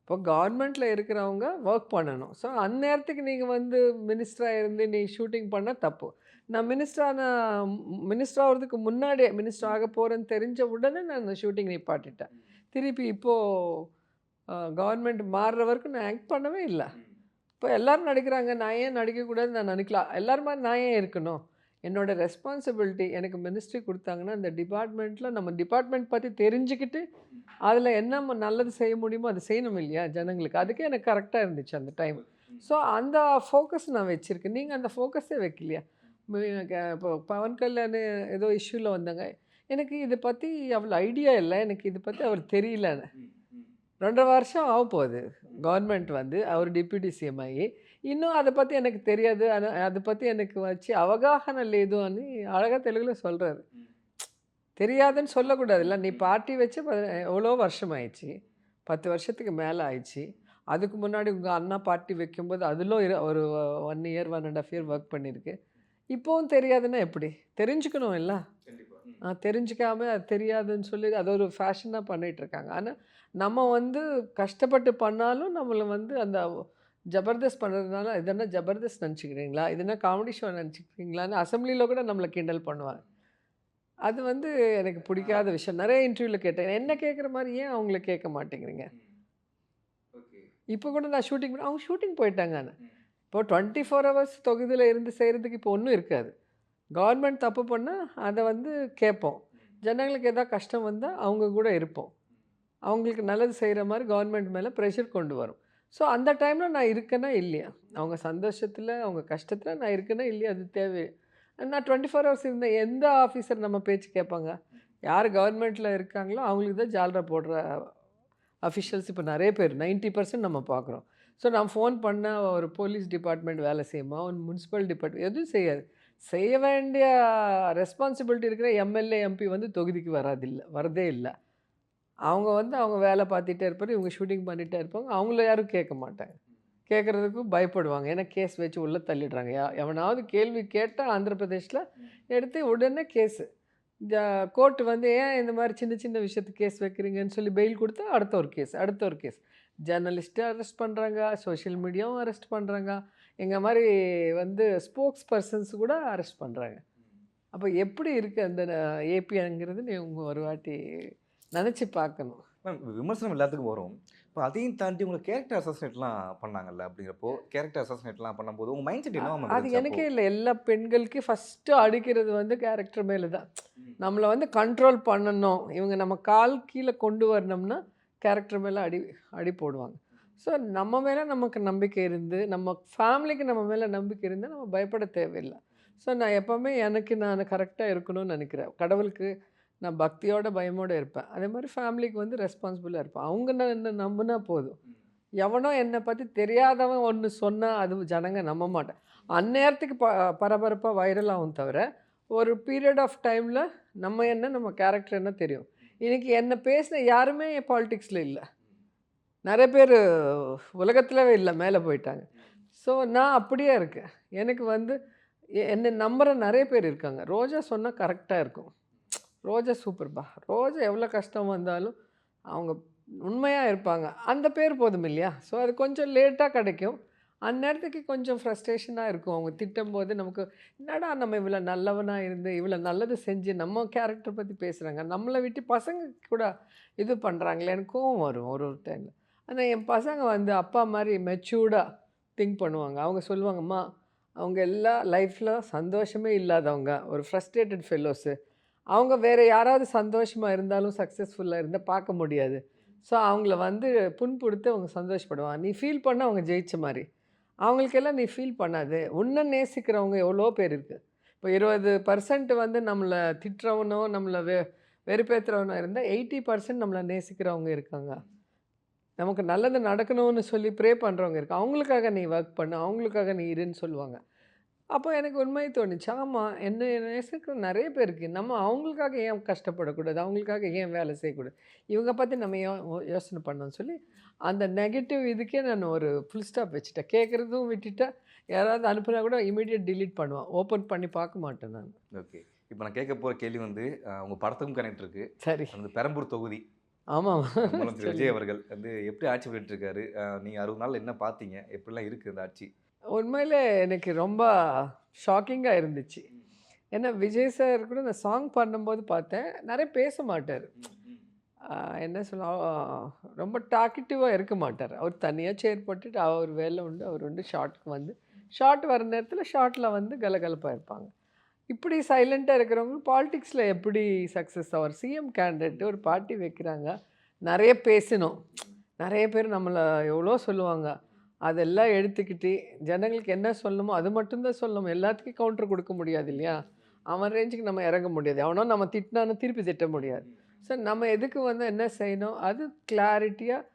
இப்போ கவர்மெண்ட்டில் இருக்கிறவங்க ஒர்க் பண்ணணும். ஸோ அந்நேரத்துக்கு நீங்கள் வந்து மினிஸ்டராக இருந்து நீ ஷூட்டிங் பண்ணால் தப்பு. நான் மினிஸ்டர் ஆகிறதுக்கு முன்னாடியே மினிஸ்டர் ஆக போகிறேன்னு தெரிஞ்ச உடனே நான் ஷூட்டிங் நிப்பாட்டிட்டேன். திருப்பி இப்போது கவர்மெண்ட் மாறுற வரைக்கும் நான் ஆக்ட் பண்ணவே இல்லை. இப்போ எல்லோரும் நடிக்கிறாங்க, நான் ஏன் நடிக்கக்கூடாதுன்னு நான் நினைக்கலாம். எல்லோரும் மாதிரி நான் ஏன் இருக்கணும்? என்னோடய ரெஸ்பான்சிபிலிட்டி. எனக்கு மினிஸ்ட்ரி கொடுத்தாங்கன்னா இந்த டிபார்ட்மெண்ட்டில் நம்ம டிபார்ட்மெண்ட் பற்றி தெரிஞ்சுக்கிட்டு அதில் என்ன நல்லது செய்ய முடியுமோ அது செய்யணும் இல்லையா ஜனங்களுக்கு. அதுக்கே எனக்கு கரெக்டாக இருந்துச்சு அந்த டைம். ஸோ அந்த ஃபோக்கஸ் நான் வச்சுருக்கேன். நீங்கள் அந்த ஃபோக்கஸே வைக்கலையா? இப்போ பவன் கல்யாண் ஏதோ இஷ்யூவில் வந்தாங்க. எனக்கு இதை பற்றி அவ்வளோ ஐடியா இல்லை, எனக்கு இதை பற்றி அவர் தெரியலன்னு. 2.5 வருஷம் ஆக போகுது கவர்மெண்ட் வந்து அவர் டிப்யூட்டி சிஎம் ஆகி. இன்னும் அதை பற்றி எனக்கு தெரியாது, அதை பற்றி எனக்கு வச்சு அவகாஹன லேது అని அழகாக தெலுங்கில் சொல்கிறாரு. தெரியாதுன்னு சொல்லக்கூடாதுல்ல. நீ பார்ட்டி வச்சு எவ்வளோ வருஷம் ஆயிடுச்சு, 10 வருஷத்துக்கு மேலே ஆயிடுச்சு. அதுக்கு முன்னாடி உங்கள் அண்ணா பார்ட்டி வைக்கும்போது அதில் ஒரு 1 இயர் 1.5 இயர் ஒர்க் பண்ணியிருக்கு. இப்போவும் தெரியாதுன்னா எப்படி? தெரிஞ்சுக்கணும் இல்லை? தெரிஞ்சிக்காமல் அது தெரியாதுன்னு சொல்லி அது ஒரு ஃபேஷனாக பண்ணிகிட்ருக்காங்க. ஆனால் நம்ம வந்து கஷ்டப்பட்டு பண்ணாலும் நம்மளை வந்து அந்த ஜபர்தஸ்த் பண்ணுறதுனால இதென்ன ஜபர்தஸ்த் நினச்சிக்கிறீங்களா, இதென்ன காமெடி ஷோ நினச்சிக்கிறீங்களான்னு அசம்பிளியில் கூட நம்மளை கிண்டல் பண்ணுவாங்க. அது வந்து எனக்கு பிடிக்காத விஷயம். நிறைய இன்டர்வியூவில் கேட்டேன், என்ன கேட்குற மாதிரி ஏன் அவங்கள கேட்க மாட்டேங்கிறீங்க? இப்போ கூட நான் ஷூட்டிங் பண்ண அவங்க ஷூட்டிங் போயிட்டாங்க. இப்போ 24 ஹவர்ஸ் தொகுதியில் இருந்து செய்கிறதுக்கு இப்போ ஒன்றும் இருக்காது. கவர்மெண்ட் தப்பு பண்ணால் அதை வந்து கேட்போம். ஜனங்களுக்கு எதாவது கஷ்டம் வந்தால் அவங்க கூட இருப்போம். அவங்களுக்கு நல்லது செய்கிற மாதிரி கவர்மெண்ட் மேலே ப்ரெஷர் கொண்டு வரும். ஸோ அந்த டைமில் நான் இருக்கேன்னா இல்லையா, அவங்க சந்தோஷத்தில் அவங்க கஷ்டத்தில் நான் இருக்கேன்னா இல்லையா, அது தேவை. நான் 24 ஹவர்ஸ் இருந்தேன். எந்த ஆஃபீஸர் நம்ம பேச்சு கேட்பாங்க? யார் கவர்மெண்ட்டில் இருக்காங்களோ அவங்களுக்கு தான் ஜால்ரா போடுற அஃபிஷியல்ஸ் இப்போ நிறைய பேர் 90% நம்ம பார்க்குறோம். ஸோ நான் ஃபோன் பண்ணால் ஒரு போலீஸ் டிபார்ட்மெண்ட் வேலை செய்யுமா, ஒரு முனிசிபல் டிபார்ட்மெண்ட் எதுவும் செய்யாது. செய்ய வேண்டிய ரெஸ்பான்சிபிலிட்டி இருக்கிற எம்எல்ஏ எம்பி வந்து தொகுதிக்கு வரதே இல்லை. அவங்க வந்து அவங்க வேலை பார்த்துட்டே இருப்பார், இவங்க ஷூட்டிங் பண்ணிகிட்டே இருப்பாங்க. அவங்கள யாரும் கேட்க மாட்டாங்க, கேட்குறதுக்கும் பயப்படுவாங்க. ஏன்னா கேஸ் வச்சு உள்ளே தள்ளிடுறாங்க. எவனாவது கேள்வி கேட்டால் ஆந்திர பிரதேஷில் எடுத்து உடனே கேஸு. கோர்ட்டு வந்து ஏன் இந்த மாதிரி சின்ன சின்ன விஷயத்துக்கு கேஸ் வைக்கிறீங்கன்னு சொல்லி பெயில் கொடுத்தா அடுத்த ஒரு கேஸ். ஜேர்னலிஸ்ட்டை அரெஸ்ட் பண்ணுறாங்க, சோஷியல் மீடியாவும் அரெஸ்ட் பண்ணுறாங்க, எங்கள் மாதிரி வந்து ஸ்போக்ஸ் பர்சன்ஸ் கூட அரெஸ்ட் பண்ணுறாங்க. அப்போ எப்படி இருக்குது அந்த ஏபிங்கிறது நீங்கள் ஒரு வாட்டி நினச்சி பார்க்கணும். மேம் விமர்சனம் எல்லாத்துக்கும் வரும். இப்போ அதையும் தாண்டி உங்களுக்கு கேரக்டர் அசாசினேட்லாம் பண்ணாங்கல்ல, அப்படிங்கிறப்போ கேரக்டர் அசாசினேட்லாம் பண்ணும்போது உங்கள் மைண்ட் செட் என்ன? அது எனக்கே இல்லை, எல்லா பெண்களுக்கு ஃபஸ்ட்டு அடிக்கிறது வந்து கேரக்டர் மேலே தான். நம்மளை வந்து கண்ட்ரோல் பண்ணணும், இவங்க நம்ம கால் கீழே கொண்டு வரணும்னா கேரக்டர் மேலே அடி போடுவாங்க. ஸோ நம்ம மேலே நமக்கு நம்பிக்கை இருந்து, நம்ம ஃபேமிலிக்கு நம்ம மேலே நம்பிக்கை இருந்து நம்ம பயப்பட தேவையில்லை. ஸோ நான் எப்போவுமே நான் கரெக்டாக இருக்கணும்னு நினைக்கிறேன். கடவுளுக்கு நான் பக்தியோட பயமோடு இருப்பேன். அதே மாதிரி ஃபேமிலிக்கு வந்து ரெஸ்பான்சிபிளாக இருப்பேன். அவங்க என்ன நம்பினா போதும். எவனோ என்னை பற்றி தெரியாதவன் ஒன்று சொன்னால் அது ஜனங்க நம்ப மாட்டேன். அந்நேரத்துக்கு பரபரப்பாக வைரல் ஆகும் தவிர ஒரு பீரியட் ஆஃப் டைமில் நம்ம என்ன நம்ம கேரக்டர் என்ன தெரியும். இன்றைக்கி என்னை பேசின யாருமே பாலிடிக்ஸில் இல்லை. நிறைய பேர் உலகத்திலவே இல்லை, மேலே போயிட்டாங்க. ஸோ நான் அப்படியே இருக்கேன். எனக்கு வந்து என்னை நம்புகிற நிறைய பேர் இருக்காங்க. ரோஜா சொன்னால் கரெக்டாக இருக்கும். ரோஜா சூப்பர்ப்பா, ரோஜா எவ்வளோ கஷ்டம் வந்தாலும் அவங்க உண்மையாக இருப்பாங்க. அந்த பேர் போதும் இல்லையா? ஸோ அது கொஞ்சம் லேட்டாக கிடைக்கும். அந்நேரத்துக்கு கொஞ்சம் ஃப்ரஸ்ட்ரேஷனாக இருக்கும். அவங்க திட்டும்போது நமக்கு என்னடா நம்ம இவ்வளோ நல்லவனாக இருந்து இவ்வளோ நல்லது செஞ்சு நம்ம கேரக்டர் பற்றி பேசுகிறாங்க, நம்மளை விட்டு பசங்க கூட இது பண்ணுறாங்களே, எனக்கு கோவம் வரும் ஒரு ஒரு டைமில். ஆனால் என் பசங்க வந்து அப்பா மாதிரி மெச்சூர்டாக திங்க் பண்ணுவாங்க. அவங்க சொல்லுவாங்கம்மா, அவங்க எல்லா லைஃப்பில் சந்தோஷமே இல்லாதவங்க, ஒரு ஃப்ரஸ்ட்ரேட்டட் ஃபெல்லோஸு. அவங்க வேறு யாராவது சந்தோஷமாக இருந்தாலும் சக்ஸஸ்ஃபுல்லாக இருந்தால் பார்க்க முடியாது. ஸோ அவங்கள வந்து புண்படுத்தி அவங்க சந்தோஷப்படுவாங்க. நீ ஃபீல் பண்ண அவங்க ஜெயிச்ச மாதிரி. அவங்களுக்கெல்லாம் நீ ஃபீல் பண்ணாது. உன்னை நேசிக்கிறவங்க எவ்வளோ பேர் இருக்குது. இப்போ 20% வந்து நம்மளை திட்டுறவனோ நம்மளை வெறுப்பேற்றுறவனோ இருந்தால் 80% நம்மளை நேசிக்கிறவங்க இருக்காங்க. நமக்கு நல்லது நடக்கணும்னு சொல்லி ப்ரே பண்ணுறவங்க இருக்காங்க. அவங்களுக்காக நீ ஒர்க் பண்ணு, அவங்களுக்காக நீ இருன்னு சொல்லுவாங்க. அப்போ எனக்கு உண்மையை தோணுச்சு, ஆமாம் என்ன நேசிக்கிற நிறைய பேர் இருக்குது. நம்ம அவங்களுக்காக ஏன் கஷ்டப்படக்கூடாது, அவங்களுக்காக ஏன் வேலை செய்யக்கூடாது, இவங்க பற்றி நம்ம யோசனை பண்ணோன்னு சொல்லி அந்த நெகட்டிவ் இதுக்கே நான் ஒரு ஃபுல் ஸ்டாப் வச்சுட்டேன். கேட்குறதும் விட்டுட்டேன். யாராவது அனுப்புனா கூட இமீடியட் டிலீட் பண்ணுவேன். ஓப்பன் பண்ணி பார்க்க மாட்டேன் நான். ஓகே, இப்போ நான் கேட்க போகிற கேள்வி வந்து உங்கள் படத்துக்கும் கனெக்ட் இருக்குது. சரி. அந்த பெரம்பூர் தொகுதி ஆமாம், முதலமைச்சர் விஜய் அவர்கள் வந்து எப்படி ஆட்சி பண்ணிட்டு இருக்காரு? நீங்கள் 60 நாள் என்ன பார்த்தீங்க? எப்படிலாம் இருக்குது அந்த ஆட்சி? உண்மையிலே எனக்கு ரொம்ப ஷாக்கிங்காக இருந்துச்சு. ஏன்னா விஜய் சார் கூட நான் சாங் பண்ணும்போது பார்த்தேன், நிறைய பேச மாட்டார். என்ன சொல்ல, ரொம்ப டாக்கிட்டிவாக இருக்க மாட்டார். அவர் தனியாக சேர் போட்டுட்டு அவர் வேலை உண்டு, அவர் உண்டு. ஷார்ட்டுக்கு வந்து ஷார்ட் வர நேரத்தில் ஷார்ட்டில் வந்து கலகலப்பாக இருப்பாங்க. இப்படி சைலண்ட்டாக இருக்கிறவங்க பாலிடிக்ஸில் எப்படி சக்ஸஸ் ஆவார்? சிஎம் கேண்டிடேட் ஒரு பார்ட்டி வைக்கிறாங்க, நிறைய பேசணும், நிறைய பேர் நம்மளை எவ்வளோ சொல்லுவாங்க, அதெல்லாம் எடுத்துக்கிட்டு ஜனங்களுக்கு என்ன சொல்லணுமோ அது மட்டும்தான் சொல்லணும். எல்லாத்துக்கும் கவுண்டர் கொடுக்க முடியாது இல்லையா? அவன் ரேஞ்சுக்கு நம்ம இறங்க முடியாது. அவனோ நம்ம திட்டினான்னு திருப்பி திட்ட முடியாது. ஸோ நம்ம எதுக்கு வந்து என்ன செய்யணும் அது கிளாரிட்டியாக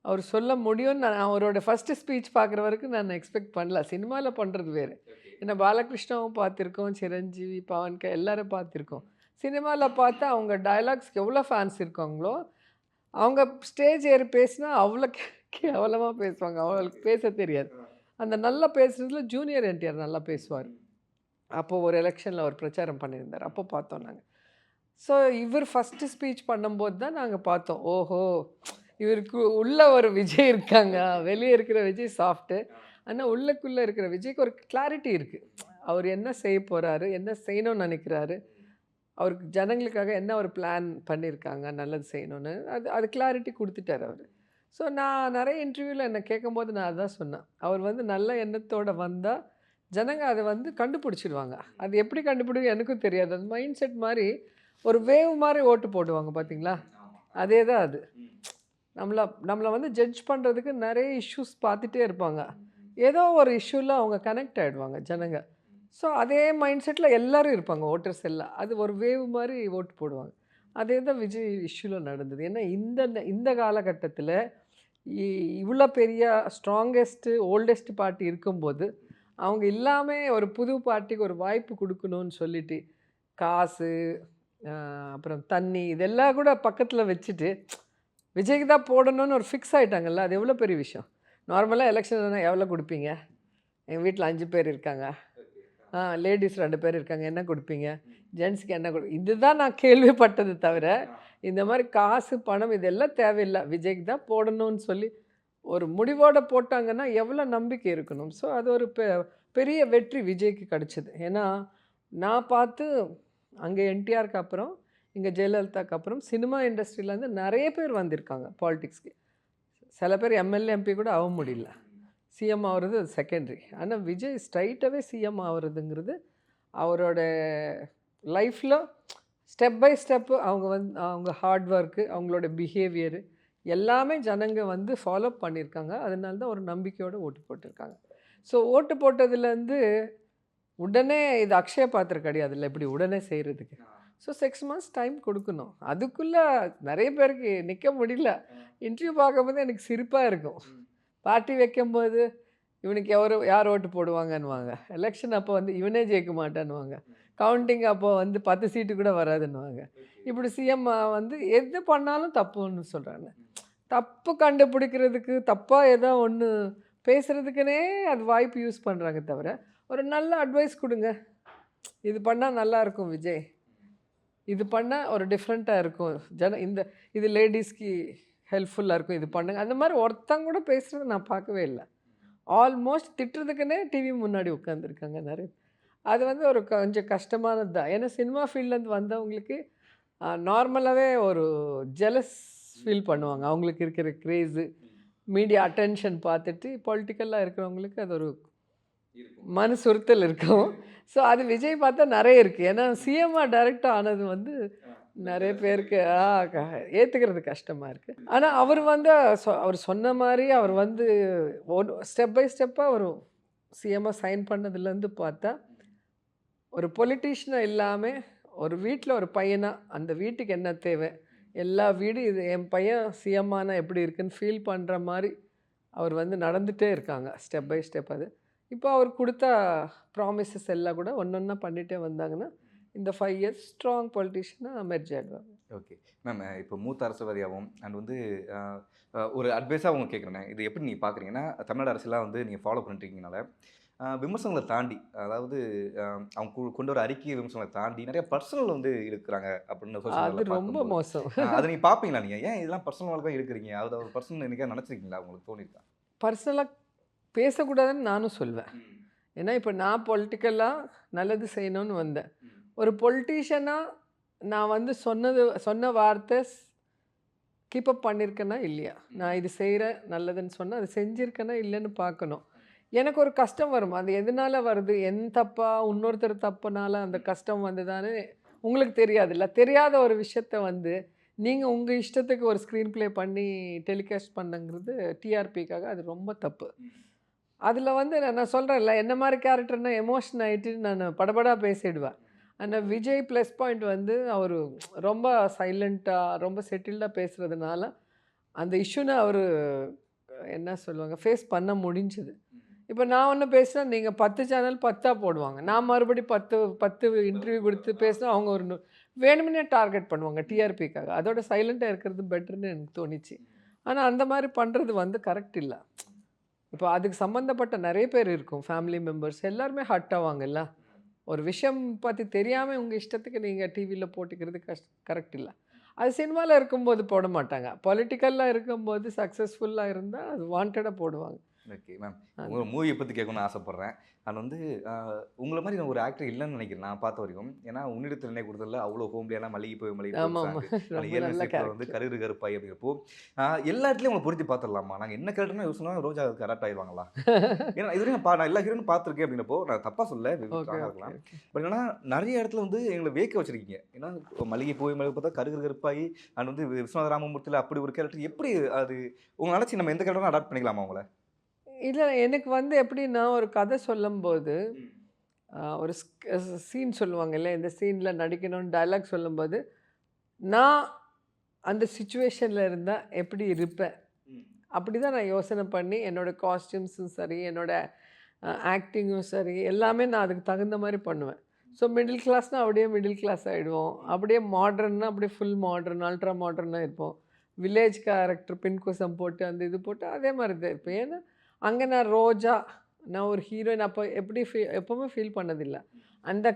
அவர் சொல்ல முடியும்னு நான் அவரோட ஃபஸ்ட்டு ஸ்பீச் பார்க்குற வரைக்கும் நான் எக்ஸ்பெக்ட் பண்ணல. சினிமாவில் பண்ணுறது வேறு. ஏன்னா பாலகிருஷ்ணாவும் பார்த்துருக்கோம், சிரஞ்சீவி, பவன்கே எல்லாரும் பார்த்துருக்கோம். சினிமாவில் பார்த்தா அவங்க டயலாக்ஸ்க்கு எவ்வளோ ஃபேன்ஸ் இருக்காங்களோ, அவங்க ஸ்டேஜ் ஏறி பேசினா அவ்வளோ கேவலமாக பேசுவாங்க. அவங்களுக்கு பேச தெரியாது. அந்த நல்லா பேசுகிறதுல ஜூனியர் என்டிஆர் நல்லா பேசுவார். அப்போது ஒரு எலெக்ஷனில் அவர் பிரச்சாரம் பண்ணியிருந்தார். அப்போ பார்த்தோம் நாங்கள். ஸோ இவர் ஃபஸ்ட்டு ஸ்பீச் பண்ணும்போது தான் நாங்கள் பார்த்தோம், ஓஹோ இவருக்கு உள்ள ஒரு விஜய் இருக்காங்க, வெளியே இருக்கிற விஜய் சாஃப்ட்டு, ஆனால் உள்ளுக்குள்ளே இருக்கிற விஜய்க்கு ஒரு கிளாரிட்டி இருக்குது. அவர் என்ன செய்ய போகிறாரு, என்ன செய்யணும்னு நினைக்கிறாரு, அவருக்கு ஜனங்களுக்காக என்ன ஒரு பிளான் பண்ணியிருக்காங்க நல்லது செய்யணும்னு, அது கிளாரிட்டி கொடுத்துட்டார் அவர். ஸோ நான் நிறைய இன்டர்வியூவில் என்னை கேட்கும்போது நான் அதான் சொன்னேன், அவர் வந்து நல்ல எண்ணத்தோடு வந்தால் ஜனங்க அதை வந்து கண்டுபிடிச்சிடுவாங்க. அது எப்படி கண்டுபிடிக்கும் எனக்கும் தெரியாது. அது மைண்ட் செட் மாதிரி ஒரு வேவ் மாதிரி ஓட்டு போடுவாங்க பார்த்தீங்களா, அதே தான் அது. நம்மளை வந்து ஜட்ஜ் பண்ணுறதுக்கு நிறைய இஷ்யூஸ் பார்த்துட்டே இருப்பாங்க. ஏதோ ஒரு இஷ்யூவில் அவங்க கனெக்ட் ஆகிடுவாங்க ஜனங்க. ஸோ அதே மைண்ட் செட்டில் எல்லோரும் இருப்பாங்க, ஓட்டர்ஸ் எல்லாம். அது ஒரு வேவ் மாதிரி ஓட்டு போடுவாங்க. அதே தான் விஜய் இஷ்யூவில் நடந்தது. ஏன்னா இந்த காலகட்டத்தில் இவ்வளோ பெரிய ஸ்ட்ராங்கஸ்ட்டு ஓல்டஸ்ட் பார்ட்டி இருக்கும்போது அவங்க இல்லாமல் ஒரு புது பார்ட்டிக்கு ஒரு வாய்ப்பு கொடுக்கணும்னு சொல்லிட்டு காசு, அப்புறம் தண்ணி, இதெல்லாம் கூட பக்கத்தில் வச்சுட்டு விஜய்க்கு தான் போடணும்னு ஒரு ஃபிக்ஸ் ஆகிட்டாங்கல்ல. அது எவ்வளோ பெரிய விஷயம். நார்மலாக எலெக்ஷன் எவ்வளோ கொடுப்பீங்க? எங்கள் வீட்டில் 5 பேர் இருக்காங்க, லேடிஸ் 2 பேர் இருக்காங்க, என்ன கொடுப்பீங்க? ஜென்ஸுக்கு என்ன இதுதான் நான் கேள்விப்பட்டது தவிர இந்த மாதிரி காசு பணம் இதெல்லாம் தேவையில்லை, விஜய்க்கு தான் போடணும்னு சொல்லி ஒரு முடிவோடு போட்டாங்கன்னா எவ்வளோ நம்பிக்கை இருக்கணும். ஸோ அது ஒரு பெரிய வெற்றி விஜய்க்கு கிடச்சிது. ஏன்னா நான் பார்த்து அங்கே என்டிஆருக்கு அப்புறம் இங்கே ஜெயலலிதாவுக்கு அப்புறம் சினிமா இண்டஸ்ட்ரியிலேருந்து நிறைய பேர் வந்திருக்காங்க பாலிடிக்ஸ்க்கு. சில பேர் எம்எல்ஏ எம்பி கூட ஆக முடியல, சிஎம் ஆகிறது அது செகண்டரி. ஆனால் விஜய் ஸ்ட்ரைட்டாகவே சிஎம் ஆகிறதுங்கிறது அவரோட லைஃப்பில் ஸ்டெப் பை ஸ்டெப்பு அவங்க ஹார்ட் ஒர்க்கு, அவங்களோட பிஹேவியரு எல்லாமே ஜனங்க வந்து ஃபாலோ பண்ணியிருக்காங்க. அதனால தான் ஒரு நம்பிக்கையோடு ஓட்டு போட்டிருக்காங்க. ஸோ ஓட்டு போட்டதுலேருந்து உடனே இது அக்ஷய பாத்திரம் கிடையாதுல்ல இப்படி உடனே செய்கிறதுக்கு. ஸோ 6 months டைம் கொடுக்கணும். அதுக்குள்ளே நிறைய பேருக்கு நிற்க முடியல. இன்டர்வியூ பார்க்கும்போது எனக்கு சிரிப்பாக இருக்கும். பார்ட்டி வைக்கும்போது இவனுக்கு யார் ஓட்டு போடுவாங்கன்னுவாங்க. எலெக்ஷன் அப்போ வந்து இவனே ஜெயிக்க மாட்டான்னுவாங்க. கவுண்டிங் அப்போ வந்து 10 சீட்டு கூட வராதுன்னுவாங்க. இப்படி சிஎம் வந்து எது பண்ணாலும் தப்புன்னு சொல்கிறாங்க. தப்பு கண்டுபிடிக்கிறதுக்கு தப்பாக ஏதோ ஒன்று பேசுகிறதுக்குனே அது வாய்ப்பு யூஸ் பண்ணுறாங்க தவிர ஒரு நல்ல அட்வைஸ் கொடுங்க. இது பண்ணால் நல்லாயிருக்கும் விஜய், இது பண்ணால் ஒரு டிஃப்ரெண்ட்டாக இருக்கும், இது லேடிஸ்க்கு ஹெல்ப்ஃபுல்லாக இருக்கும், இது பண்ணுங்க. அந்த மாதிரி ஒருத்தங்க கூட பேசுகிறது நான் பார்க்கவே இல்லை. ஆல்மோஸ்ட் திட்டுறதுக்குன்னே டிவி முன்னாடி உட்காந்துருக்காங்க நிறைய. அது வந்து ஒரு கொஞ்சம் கஷ்டமானது தான். ஏன்னா சினிமா ஃபீல்ட்லேருந்து வந்தவங்களுக்கு நார்மலாகவே ஒரு ஜெலஸ் ஃபீல் பண்ணுவாங்க. அவங்களுக்கு இருக்கிற க்ரேஸு, மீடியா அட்டென்ஷன் பார்த்துட்டு பொலிட்டிக்கலாக இருக்கிறவங்களுக்கு அது ஒரு மனசுறுத்தல் இருக்கும். ஸோ அது விஜய் பார்த்தா நிறைய இருக்குது. ஏன்னா சிஎம்மாக டைரெக்டாக ஆனது வந்து நிறைய பேருக்கு ஏற்றுக்கிறது கஷ்டமாக இருக்குது. ஆனால் அவர் வந்து அவர் சொன்ன மாதிரி அவர் வந்து ஸ்டெப் பை ஸ்டெப்பாக அவர் சிஎம்மாக சைன் பண்ணதுலேருந்து பார்த்தா ஒரு பொலிட்டீஷியனாக இல்லாமல் ஒரு வீட்டில் ஒரு பையனாக அந்த வீட்டுக்கு என்ன தேவை, எல்லா வீடு இது என் பையன் சிஎம்மானா எப்படி இருக்குன்னு ஃபீல் பண்ணுற மாதிரி அவர் வந்து நடந்துகிட்டே இருக்காங்க ஸ்டெப் பை ஸ்டெப். அது இப்போ அவர் கொடுத்த ப்ராமிசஸ் எல்லாம் கூட ஒன்றா பண்ணிகிட்டே வந்தாங்கன்னா இந்த 5 years ஸ்ட்ராங் பொலிட்டிஷியனாக மெர்ஜ் ஆகிடுவாங்க. ஓகே மேம், இப்போ மூத்த அரசியல்வாதியாகவும் அண்ட் வந்து ஒரு அட்வைஸாக அவங்க கேட்குறேன், இது எப்படி நீங்கள் பார்க்குறீங்கன்னா தமிழ்நாடு அரசியலாக வந்து நீங்கள் ஃபாலோ பண்ணிட்டுருக்கீங்கனால விமர்சனங்களை தாண்டி, அதாவது அவங்க கொண்டு வர அறிக்கை விமர்சனங்களை தாண்டி நிறைய பர்சனல் வந்து இருக்கிறாங்க அப்படின்னு அது ரொம்ப மோசம். அதை நீங்கள் பார்ப்பீங்களா? நீங்கள் ஏன் இதெல்லாம் பர்சனலாக தான் இருக்கிறீங்க, அது ஒரு பர்சனல் என்னைக்கா நினச்சிருக்கீங்களா, உங்களுக்கு தோணிருக்கா? பர்சனலாக பேசக்கூடாதுன்னு நானும் சொல்வேன். ஏன்னா இப்போ நான் பொலிட்டிக்கலாக நல்லது செய்யணும்னு வந்தேன். ஒரு பொலிட்டீஷியனாக நான் வந்து சொன்ன வார்த்தை கீப்பப் பண்ணியிருக்கேன்னா இல்லையா, நான் இது செய்கிறேன் நல்லதுன்னு சொன்னால் அது செஞ்சுருக்கேன்னா இல்லைன்னு பார்க்கணும். எனக்கு ஒரு கஷ்டம் வரும், அது எதனால் வருது, என் தப்பா இன்னொருத்தர் தப்புனால அந்த கஷ்டம் வந்துதானே உங்களுக்கு தெரியாதுல்ல. தெரியாத ஒரு விஷயத்த வந்து நீங்கள் உங்கள் இஷ்டத்துக்கு ஒரு ஸ்க்ரீன் ப்ளே பண்ணி டெலிகாஸ்ட் பண்ணுங்கிறது டிஆர்பிக்காக அது ரொம்ப தப்பு. அதில் வந்து நான் சொல்கிறேன்ல, என்ன மாதிரி கேரக்டர்னா எமோஷன் ஆகிட்டு நான் படபடாக பேசிடுவேன். ஆனால் விஜய் ப்ளஸ் பாயிண்ட் வந்து அவர் ரொம்ப சைலண்ட்டாக ரொம்ப செட்டில்டாக பேசுகிறதுனால அந்த இஷ்யூனை அவர் என்ன சொல்லுவாங்க ஃபேஸ் பண்ண முடிஞ்சுது. இப்போ நான் ஒன்று பேசினா நீங்கள் 10 சேனல் 10 போடுவாங்க, நான் மறுபடி 10 இன்டர்வியூ கொடுத்து பேசினா அவங்க ஒரு வேணுமுன்னே டார்கெட் பண்ணுவாங்க டிஆர்பிக்காக. அதோட சைலண்ட்டாக இருக்கிறது பெட்டர்னு எனக்கு தோணிச்சு. ஆனால் அந்த மாதிரி பண்ணுறது வந்து கரெக்ட் இல்லை. இப்போ அதுக்கு சம்மந்தப்பட்ட நிறைய பேர் இருக்கும், ஃபேமிலி மெம்பர்ஸ் எல்லாருமே ஹர்ட் ஆவாங்கல்ல. ஒரு விஷயம் பற்றி தெரியாமல் உங்கள் இஷ்டத்துக்கு நீங்கள் டிவியில் போட்டுக்கிறது கரெக்ட் இல்லை. அது சினிமாவில் இருக்கும்போது போட மாட்டாங்க, பொலிட்டிக்கலாக இருக்கும்போது சக்ஸஸ்ஃபுல்லாக இருந்தால் அது வாண்டடாக போடுவாங்க. ஓகே மேம், உங்கள் மூவியை பற்றி கேட்கணும்னு ஆசைப்பட்றேன். நான் வந்து உங்களை மாதிரி நான் ஒரு ஆக்டர் இல்லைன்னு நினைக்கிறேன் நான் பார்த்த வரைக்கும். ஏன்னா உன்னிடத்தில் என்ன கொடுத்ததில்ல அவ்வளோ ஹோம்லியான மளிகை போய் வந்து கருறு கருப்பாய் அப்படிங்கிறப்போ எல்லா இடத்துலையும் உங்களை பொருத்தி பார்த்துடலாமா, நாங்கள் என்ன கேட்டோம்னா யோசனை ரோஜா கரெக்ட் ஆயிடுவாங்களா? ஏன்னா இதுவரையும் நான் எல்லா ஹீரோனும் பார்த்துருக்கேன் அப்படிங்கிறப்போ நான் தப்பாக சொல்ல இருக்கலாம். பட் ஏன்னா நிறைய இடத்துல வந்து எங்களை வேக்க வச்சிருக்கீங்க. ஏன்னா மளிகை போய் பார்த்தா கருறு கருப்பாய் அண்ட் வந்து விஸ்வநாத ராமமூர்த்தியில் அப்படி ஒரு கேரக்டர் எப்படி அது உங்களை நினச்சி நம்ம எந்த கேரக்டரும் அடாப்ட் பண்ணிக்கலாமா உங்களை? இல்லை, எனக்கு வந்து எப்படின்னா ஒரு கதை சொல்லும்போது ஒரு சீன் சொல்லுவாங்கல்ல, இந்த சீனில் நடிக்கணும்னு டைலாக் சொல்லும்போது நான் அந்த சுச்சுவேஷனில் இருந்தால் எப்படி இருப்பேன் அப்படி தான் நான் யோசனை பண்ணி என்னோடய காஸ்டியூம்ஸும் சரி என்னோடய ஆக்டிங்கும் சரி எல்லாமே நான் அதுக்கு தகுந்த மாதிரி பண்ணுவேன். ஸோ மிடில் கிளாஸ்னால் அப்படியே மிடில் கிளாஸ் ஆகிடுவோம், அப்படியே மாடர்ன்னா அப்படியே ஃபுல் மாடர்ன் அல்ட்ரா மாடர்னாக இருப்போம். வில்லேஜ் கேரக்டர் பின்கோசம் போட்டு அந்த இது போட்டு அதே மாதிரி தான் இருப்பேன். ஏன்னா அங்கே நான் ரோஜா நான் ஒரு ஹீரோயின் அப்போ எப்படி எப்போவுமே ஃபீல் பண்ணதில்லை. அந்த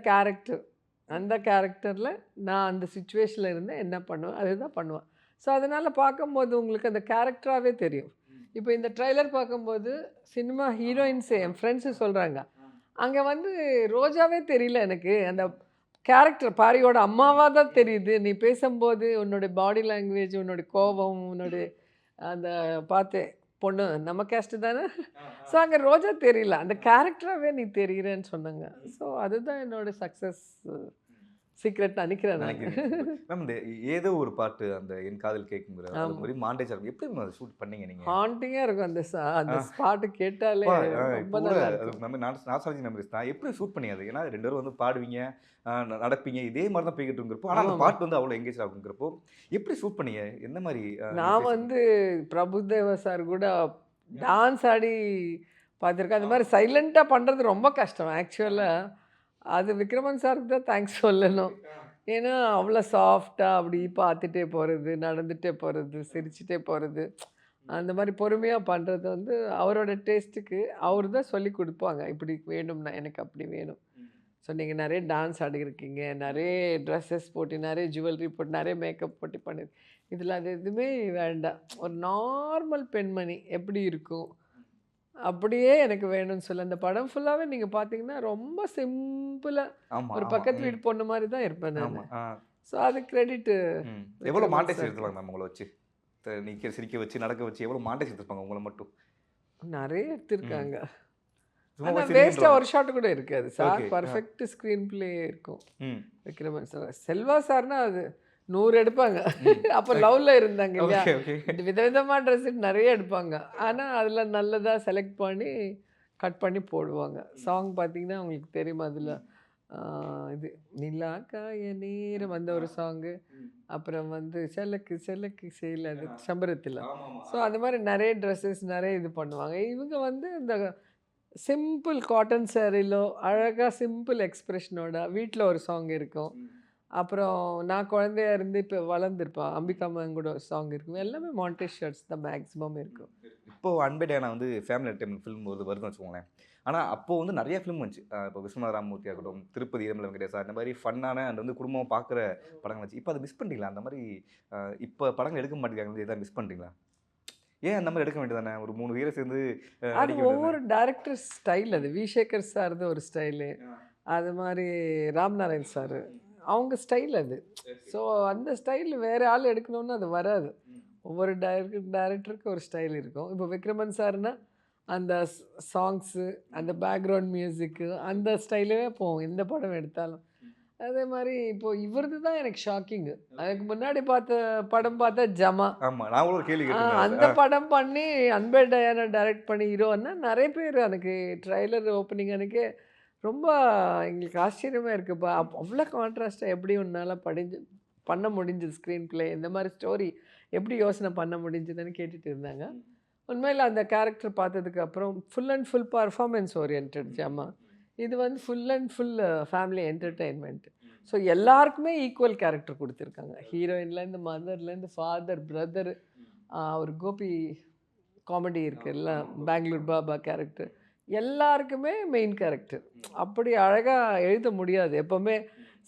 கேரக்டரில் நான் அந்த சுச்சுவேஷனில் இருந்தால் என்ன பண்ணுவேன் அதுதான் பண்ணுவேன். ஸோ அதனால் பார்க்கும்போது உங்களுக்கு அந்த கேரக்டராகவே தெரியும். இப்போ இந்த ட்ரைலர் பார்க்கும்போது சினிமா ஹீரோயின்ஸே என் ஃப்ரெண்ட்ஸு சொல்கிறாங்க, அங்கே வந்து ரோஜாவே தெரியல எனக்கு, அந்த கேரக்டர் பாரியோட அம்மாவாக தான் தெரியுது. நீ பேசும்போது உன்னோடைய பாடி லாங்குவேஜ் உன்னோடைய கோபம் உன்னோடைய அந்த பார்த்து பொண்ணு நம்ம கேஸ்ட்டு தானே, ஸோ அங்கே ரோஜா தெரியல, அந்த கேரக்டராகவே நீ தெரிகிறேன்னு சொன்னாங்க. ஸோ அதுதான் என்னோட சக்ஸஸ் சீக்ரெட் நினைக்கிறேன் நான். மேம் இந்த ஏதோ ஒரு பாட்டு அந்த என் காதல் கேட்குங்கிற மாதிரி மாண்டேஜ் இருக்கும், எப்படி அதை ஷூட் பண்ணீங்க நீங்கள்? ஹாண்டிங்காக இருக்கும் அந்த பாட்டு கேட்டாலே ரொம்ப நல்லா இருக்கும். நம்ம நாஸ்டாலஜி மெமரிஸ் தான். எப்படி ஷூட் பண்ணி அது? ஏன்னா 2 பேரும் வந்து பாடுவீங்க நடப்பீங்க இதே மாதிரி தான் போய்கிட்டு இருக்கிறப்போ, ஆனால் அந்த பாட்டு வந்து அவ்வளோ எங்கேஜ் ஆகுங்கிறப்போ எப்படி ஷூட் பண்ணீங்க, என்ன மாதிரி? நான் வந்து பிரபுதேவா சார் கூட டான்ஸ் ஆடி பார்த்துருக்கேன். அந்த மாதிரி சைலண்ட்டாக பண்ணுறது ரொம்ப கஷ்டம் ஆக்சுவலாக. அது விக்ரமன் சாருக்கு தான் தேங்க்ஸ் சொல்லணும். ஏன்னா அவ்வளோ சாஃப்டாக அப்படி பார்த்துட்டே போகிறது, நடந்துகிட்டே போகிறது, சிரிச்சுட்டே போகிறது, அந்த மாதிரி பொறுமையாக பண்ணுறது வந்து அவரோட டேஸ்ட்டுக்கு அவர் தான் சொல்லி கொடுப்பாங்க. இப்படி வேணும்னா எனக்கு அப்படி வேணும். ஸோ நீங்கள் நிறைய டான்ஸ் ஆடிருக்கீங்க, நிறைய ட்ரெஸ்ஸஸ் போட்டு, நிறைய ஜுவல்லரி போட்டு, நிறைய மேக்கப் போட்டு பண்ணி, இதில் அது எதுவுமே வேண்டாம். ஒரு நார்மல் பெண்மணி எப்படி இருக்கும் அப்படியே எனக்கு வேணும்னு சொல்ல. அந்த படம் ஃபுல்லாகவே நீங்கள் பார்த்தீங்கன்னா ரொம்ப சிம்பிளாக ஆமா ஒரு ஆமா பக்கத்து வீட்டு பொண்ணு மாதிரி தான் இருப்பேன் நான். ஆமா ஸோ அது கிரெடிட்டு எவ்வளோ விக்ரமன் மாண்டேஜ் சாருக்கு. எடுத்துருவாங்க மேம் உங்களை வச்சு நிற்க சிரிக்க வச்சு நடக்க வச்சு எவ்வளோ மாண்டேஜ் எடுத்துருப்பாங்க உங்களை மட்டும் நிறைய எடுத்திருக்காங்க. சும்மா ஆனால் போய் வேஸ்ட்டாக சிரிக்கின்றோம். ஒரு ஷாட் கூட இருக்காது sir. Okay. Perfect screen play இருக்கும் ம் விக்ரமன் சார். செல்வா சார்னா அது 100 எடுப்பாங்க. அப்போ லவ்வில் இருந்தாங்க இல்லையா, ஓகே ஓகே விதவிதமாக ட்ரெஸ் நிறைய எடுப்பாங்க. ஆனால் அதில் நல்லதாக செலக்ட் பண்ணி கட் பண்ணி போடுவாங்க. சாங் பார்த்தீங்கன்னா உங்களுக்கு தெரியுமா, அதில் இது நிலா காய நேரம் அந்த ஒரு சாங்கு, அப்புறம் வந்து செலக்கு செலக்கு செய்யல அது சம்பரத்தில். ஸோ அந்த மாதிரி நிறைய ட்ரெஸ்ஸஸ் நிறைய இது பண்ணுவாங்க. இவங்க வந்து இந்த சிம்பிள் காட்டன் சேரீலோ அழகாக சிம்பிள் எக்ஸ்ப்ரெஷனோட வீட்டில் ஒரு சாங் இருக்கும். அப்புறம் நான் குழந்தையா இருந்து இப்போ வளர்ந்துருப்பேன், அம்பிகா மேம் கூட ஒரு சாங் இருக்கும். எல்லாமே மாண்டேஜ் ஷர்ட்ஸ் தான் மேக்ஸிமம் இருக்கும். இப்போ அன்பே டேனா வந்து ஃபேமிலி என்டர்டைன்மெண்ட் ஃபிலிம் வருதுன்னு வச்சுக்கோங்களேன். ஆனால் அப்போ வந்து நிறைய ஃபிலிம் வந்துச்சு. இப்போ விஸ்வநாத ராமமூர்த்தி ஆகட்டும், திருப்பதி ஏழுமலை வெங்கடேசா, இந்த மாதிரி ஃபன்னான அண்ட் வந்து குடும்பம் பார்க்குற படங்கள் வந்துச்சு. இப்போ அதை மிஸ் பண்ணிட்டீங்களா? அந்த மாதிரி இப்போ படங்கள் எடுக்க மாட்டேங்கிறாங்க, எதாவது மிஸ் பண்ணுறீங்களா? ஏன் அந்த மாதிரி எடுக்க வேண்டியதானே? ஒரு 3 பேரை சேர்ந்து அது அடிக்க வேண்டியதானே? ஒவ்வொரு டேரக்டர் ஸ்டைல். அது வி சேகர் சார்து ஒரு ஸ்டைலு, அது மாதிரி ராம்நாராயண் சார் அவங்க ஸ்டைல் அது. ஸோ அந்த ஸ்டைல் வேறு ஆள் எடுக்கணும்னு அது வராது. ஒவ்வொரு டேரக்டருக்கு ஒரு ஸ்டைல் இருக்கும். இப்போ விக்ரமன் சார்னா அந்த சாங்ஸு, அந்த பேக்ரவுண்ட் மியூசிக்கு, அந்த ஸ்டைலே போகும் எந்த படம் எடுத்தாலும். அதே மாதிரி இப்போ இவரது தான் எனக்கு ஷாக்கிங்கு. அதுக்கு முன்னாடி பார்த்த படம் பார்த்தா ஜமா. ஆமா, நான் கூட ஒரு கேள்வி கேட்டிருந்தேன் அந்த படம் பண்ணி அன்பே டயானா டைரக்ட் பண்ணி ஹீரோன்னா நிறைய பேர் எனக்கு ட்ரைலர் ஓப்பனிங் அன்னைக்கே ரொம்ப எங்களுக்கு ஆச்சரியமாக இருக்குப்பா. அவ்வளோ கான்ட்ராஸ்ட்டாக எப்படி உன்னால் பண்ண முடிஞ்சது ஸ்க்ரீன் ப்ளே, இந்த மாதிரி ஸ்டோரி எப்படி யோசனை பண்ண முடிஞ்சதுன்னு கேட்டுட்டு இருந்தாங்க. உண்மையில் அந்த கேரக்டர் பார்த்ததுக்கு அப்புறம் full and full performance oriented ஜாமா. இது வந்து full and full family entertainment. So எல்லாருக்குமே ஈக்குவல் கேரக்டர் கொடுத்துருக்காங்க. ஹீரோயின்லேருந்து மதர்லேருந்து ஃபாதர் பிரதர், ஒரு கோபி காமெடி இருக்குல்ல பெங்களூர் பாபா கேரக்டர், எல்லாருக்குமே மெயின் கேரக்டர். அப்படி அழகாக எழுத முடியாது. எப்போவுமே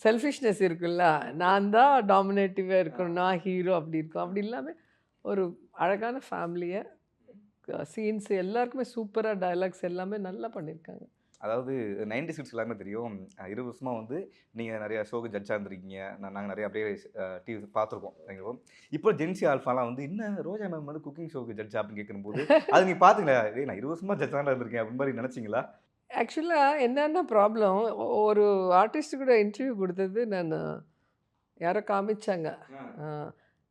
செல்ஃபிஷ்னஸ் இருக்குல்ல, நான் தான் டாமினேட்டிவாக இருக்கணும், நான் ஹீரோ அப்படி இருக்கும். அப்படி இல்லாமல் ஒரு அழகான ஃபேமிலியை சீன்ஸ் எல்லாருக்குமே சூப்பராக டயலாக்ஸ் எல்லாமே நல்லா பண்ணியிருக்காங்க. அதாவது 90s கிட்ஸ் எல்லாமே தெரியும். 20 வருஷமாக வந்து நீங்கள் நிறைய ஷோக்கு ஜட்ஜாக இருந்திருக்கீங்க. நாங்கள் நிறைய அப்படியே டிவி பார்த்துருக்கோம். சரிங்களா? இப்போ ஜென்சி ஆல்ஃபாலாம் வந்து இன்னும் ரோஜா மேம் வந்து குக்கிங் ஷோக்கு ஜட்ஜா அப்படின்னு கேட்கும்போது அது நீங்கள் பார்த்தீங்களா? நான் 20 வருஷமாக ஜட்ஜாக இருந்திருக்கேன் அப்படின்னு மாதிரி நினச்சிங்களா? ஆக்சுவலாக என்னென்ன ப்ராப்ளம், ஒரு ஆர்டிஸ்ட் கூட இன்டர்வியூ கொடுத்தது நான் யாரோ காமிச்சாங்க.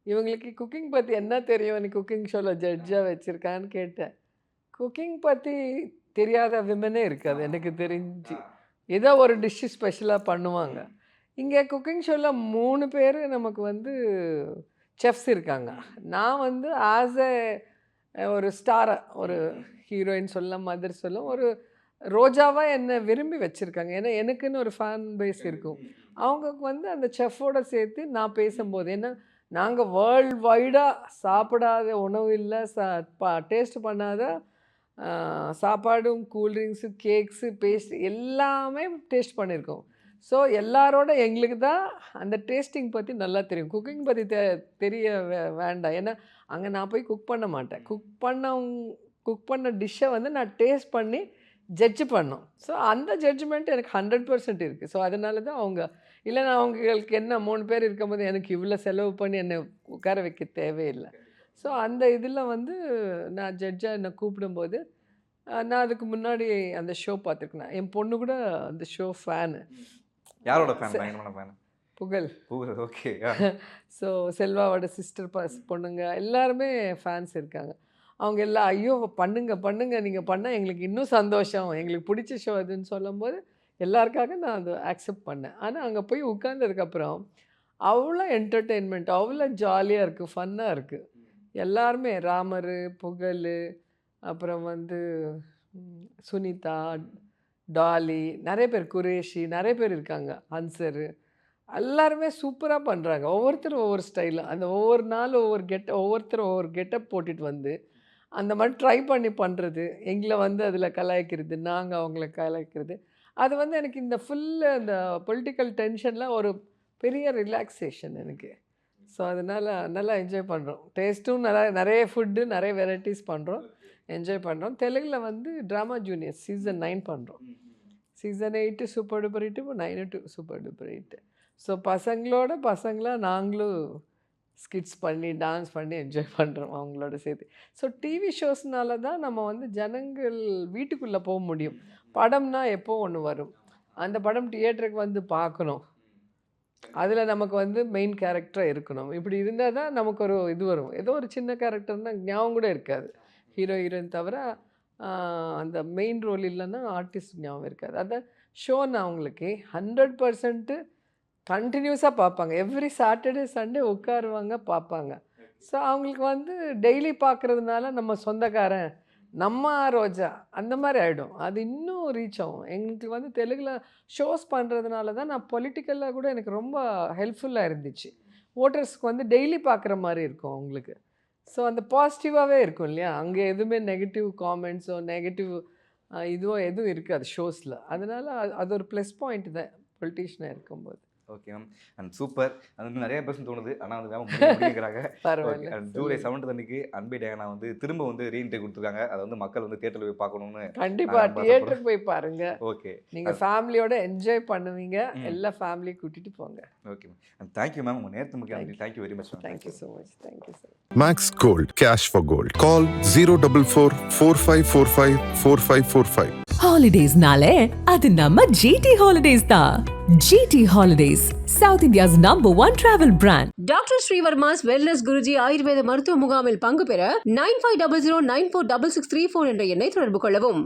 இவங்களுக்கு குக்கிங் பற்றி என்ன தெரியும், நீ குக்கிங் ஷோவில் ஜட்ஜாக வச்சுருக்கான்னு கேட்டேன். குக்கிங் பற்றி தெரியாத விமனே இருக்காது எனக்கு தெரிஞ்சு. ஏதோ ஒரு டிஷ்ஷு ஸ்பெஷலாக பண்ணுவாங்க. இங்கே குக்கிங் ஷோவில் 3 பேர் நமக்கு வந்து செஃப்ஸ் இருக்காங்க. நான் வந்து ஆஸ் ஒரு ஸ்டாராக, ஒரு ஹீரோயின் சொல்லலாம், மதர் சொல்லலாம், ஒரு ரோஜாவாக என்னை விரும்பி வச்சுருக்காங்க. ஏன்னா எனக்குன்னு ஒரு ஃபேன் பேஸ் இருக்கும். அவங்களுக்கு வந்து அந்த செஃப்போட சேர்த்து நான் பேசும்போது, ஏன்னா நாங்கள் வேர்ல்டு வைடாக சாப்பிடாத உணவு இல்லை, டேஸ்ட் பண்ணாத சாப்பாடும், கூல்ட்ரிங்க்ஸு, கேக்ஸு, பேஸ்ட் எல்லாமே டேஸ்ட் பண்ணியிருக்கோம். ஸோ எல்லாரோட எங்களுக்கு தான் அந்த டேஸ்டிங் பற்றி நல்லா தெரியும். குக்கிங் பற்றி தெரிய வேண்டாம். ஏன்னா அங்கே நான் போய் குக் பண்ண மாட்டேன். குக் பண்ண டிஷ்ஷை வந்து நான் டேஸ்ட் பண்ணி ஜட்ஜு பண்ணோம். ஸோ அந்த ஜட்ஜ்மெண்ட் எனக்கு 100% இருக்குது. ஸோ அதனால தான் அவங்க இல்லை, நான் அவங்களுக்கு என்ன 3 பேர் இருக்கும்போது எனக்கு இவ்வளோ செலவு பண்ணி என்னை உட்கார வைக்க தேவையில்லை. ஸோ அந்த இதில் வந்து நான் ஜட்ஜாக என்னை கூப்பிடும்போது நான் அதுக்கு முன்னாடி அந்த ஷோ பார்த்துருக்கேன். என் பொண்ணு கூட அந்த ஷோ ஃபேனு. யாரோட ஃபேன்? பயங்கரமான ஃபேன். புகழ். ஓகே. ஸோ செல்வாவோட சிஸ்டர் பொண்ணுங்க எல்லாருமே ஃபேன்ஸ் இருக்காங்க. அவங்க எல்லாம் ஐயோ பண்ணுங்க நீங்கள் பண்ணால் எங்களுக்கு இன்னும் சந்தோஷம், எங்களுக்கு பிடிச்ச ஷோ அதுன்னு சொல்லும்போது எல்லாருக்காக நான் அதை அக்செப்ட் பண்ணேன். ஆனால் அங்கே போய் உட்கார்ந்ததுக்கப்புறம் அவ்வளோ என்டர்டெயின்மெண்ட், அவ்வளோ ஜாலியாக இருக்குது, ஃபன்னாக இருக்குது. எல்லாருமே ராமர், புகழ், அப்புறம் வந்து சுனிதா, டாலி, நிறைய பேர், குரேஷி, நிறைய பேர் இருக்காங்க, அன்சரு, எல்லாருமே சூப்பராக பண்ணுறாங்க. ஒவ்வொருத்தரும் ஒவ்வொரு ஸ்டைலில், அந்த ஒவ்வொரு நாள் ஒவ்வொருத்தரும் ஒவ்வொரு கெட்டப் போட்டுட்டு வந்து அந்த மாதிரி ட்ரை பண்ணி பண்ணுறது, எங்களை வந்து அதில் கலாய்க்கிறது, நாங்கள் அவங்கள கலாய்க்கிறது, அது வந்து எனக்கு இந்த இந்த பொலிட்டிக்கல் டென்ஷனில் ஒரு பெரிய ரிலாக்ஸேஷன் எனக்கு. ஸோ அதனால் நல்லா என்ஜாய் பண்ணுறோம். டேஸ்ட்டும் நிறைய ஃபுட்டு, நிறைய வெரைட்டிஸ் பண்ணுறோம், என்ஜாய் பண்ணுறோம். தெலுங்கில் வந்து ட்ராமா ஜூனியர்ஸ் சீசன் 9 பண்ணுறோம். சீசன் 8 சூப்பர் டூப்பர் ஹிட், இப்போ 9 சூப்பர் டூப்பர் ஹிட். ஸோ பசங்களாக நாங்களும் ஸ்கிட்ஸ் பண்ணி டான்ஸ் பண்ணி என்ஜாய் பண்ணுறோம் அவங்களோட சேர்த்து. ஸோ டிவி ஷோஸ்னால தான் நம்ம வந்து ஜனங்கள் வீட்டுக்குள்ளே போக முடியும். படம்னா எப்போ ஒன்று வரும், அந்த படம் தியேட்டருக்கு வந்து பார்க்கணும், அதில் நமக்கு வந்து மெயின் கேரக்டராக இருக்கணும். இப்படி இருந்தால் தான் நமக்கு ஒரு இது வரும். ஏதோ ஒரு சின்ன கேரக்டர்னால் ஞாபகம் கூட இருக்காது, ஹீரோ ஹீரோயின் தவிர. அந்த மெயின் ரோல் இல்லைன்னா ஆர்டிஸ்ட் ஞாபகம் இருக்காது. அதான் ஷோன்னா அவங்களுக்கு 100% கண்டினியூஸாக பார்ப்பாங்க. எவ்ரி சாட்டர்டே சண்டே உட்காருவாங்க, பார்ப்பாங்க. ஸோ அவங்களுக்கு வந்து டெய்லி பார்க்குறதுனால நம்ம சொந்தக்காரன், நம்ம ரோஜா அந்த மாதிரி ஆகிடும். அது இன்னும் ரீச் ஆகும். எங்களுக்கு வந்து தெலுங்கில் ஷோஸ் பண்ணுறதுனால தான் நான் பொலிட்டிக்கலாக கூட எனக்கு ரொம்ப ஹெல்ப்ஃபுல்லாக இருந்துச்சு. ஓட்டர்ஸ்க்கு வந்து டெய்லி பார்க்குற மாதிரி இருக்கும் அவங்களுக்கு. ஸோ அந்த பாசிட்டிவாகவே இருக்கும் இல்லையா, அங்கே எதுவுமே நெகட்டிவ் காமெண்ட்ஸோ நெகட்டிவ் இதுவோ எதுவும் இருக்காது ஷோஸில். அதனால் அது ஒரு ப்ளஸ் பாயிண்ட் தான் பொலிட்டிஷியனாக இருக்கும்போது. Okay ma'am, and super. அது வந்து நிறைய பேர்ஸ் தோணுது, ஆனால் வந்து முடிக்கிறாங்க. பரவாயில்ல. ஜூலை 7 அன்னைக்கு அன்பே டயானா வந்து திரும்ப வந்து ரீஎன்ட்ரி கொடுத்துருக்காங்க. அதை வந்து மக்கள் வந்து தியேட்டரில் போய் பார்க்கணும்னு. கண்டிப்பாக தியேட்டருக்கு போய் பாருங்க. ஓகே, நீங்கள் ஃபேமிலியோட என்ஜாய் பண்ணுவீங்க, எல்லா ஃபேமிலியை கூட்டிகிட்டு போங்க. Okay ma'am, and thank you ma'am, உங்கள் நேரத்து முக்கியம். Thank you very much ma'am. Thank you so much. Thank you sir. Max Gold, cash for gold. Call 044 4545 4545. Holidays nale, adu namma GT Holidays da. GT Holidays, South India's #1 travel brand. Doctor Srivarma's wellness Guruji Ayurveda மருத்துவ முகாமில் பங்கு பெற 9500946634 என்ற எண்ணை தொடர்பு கொள்ளவும்.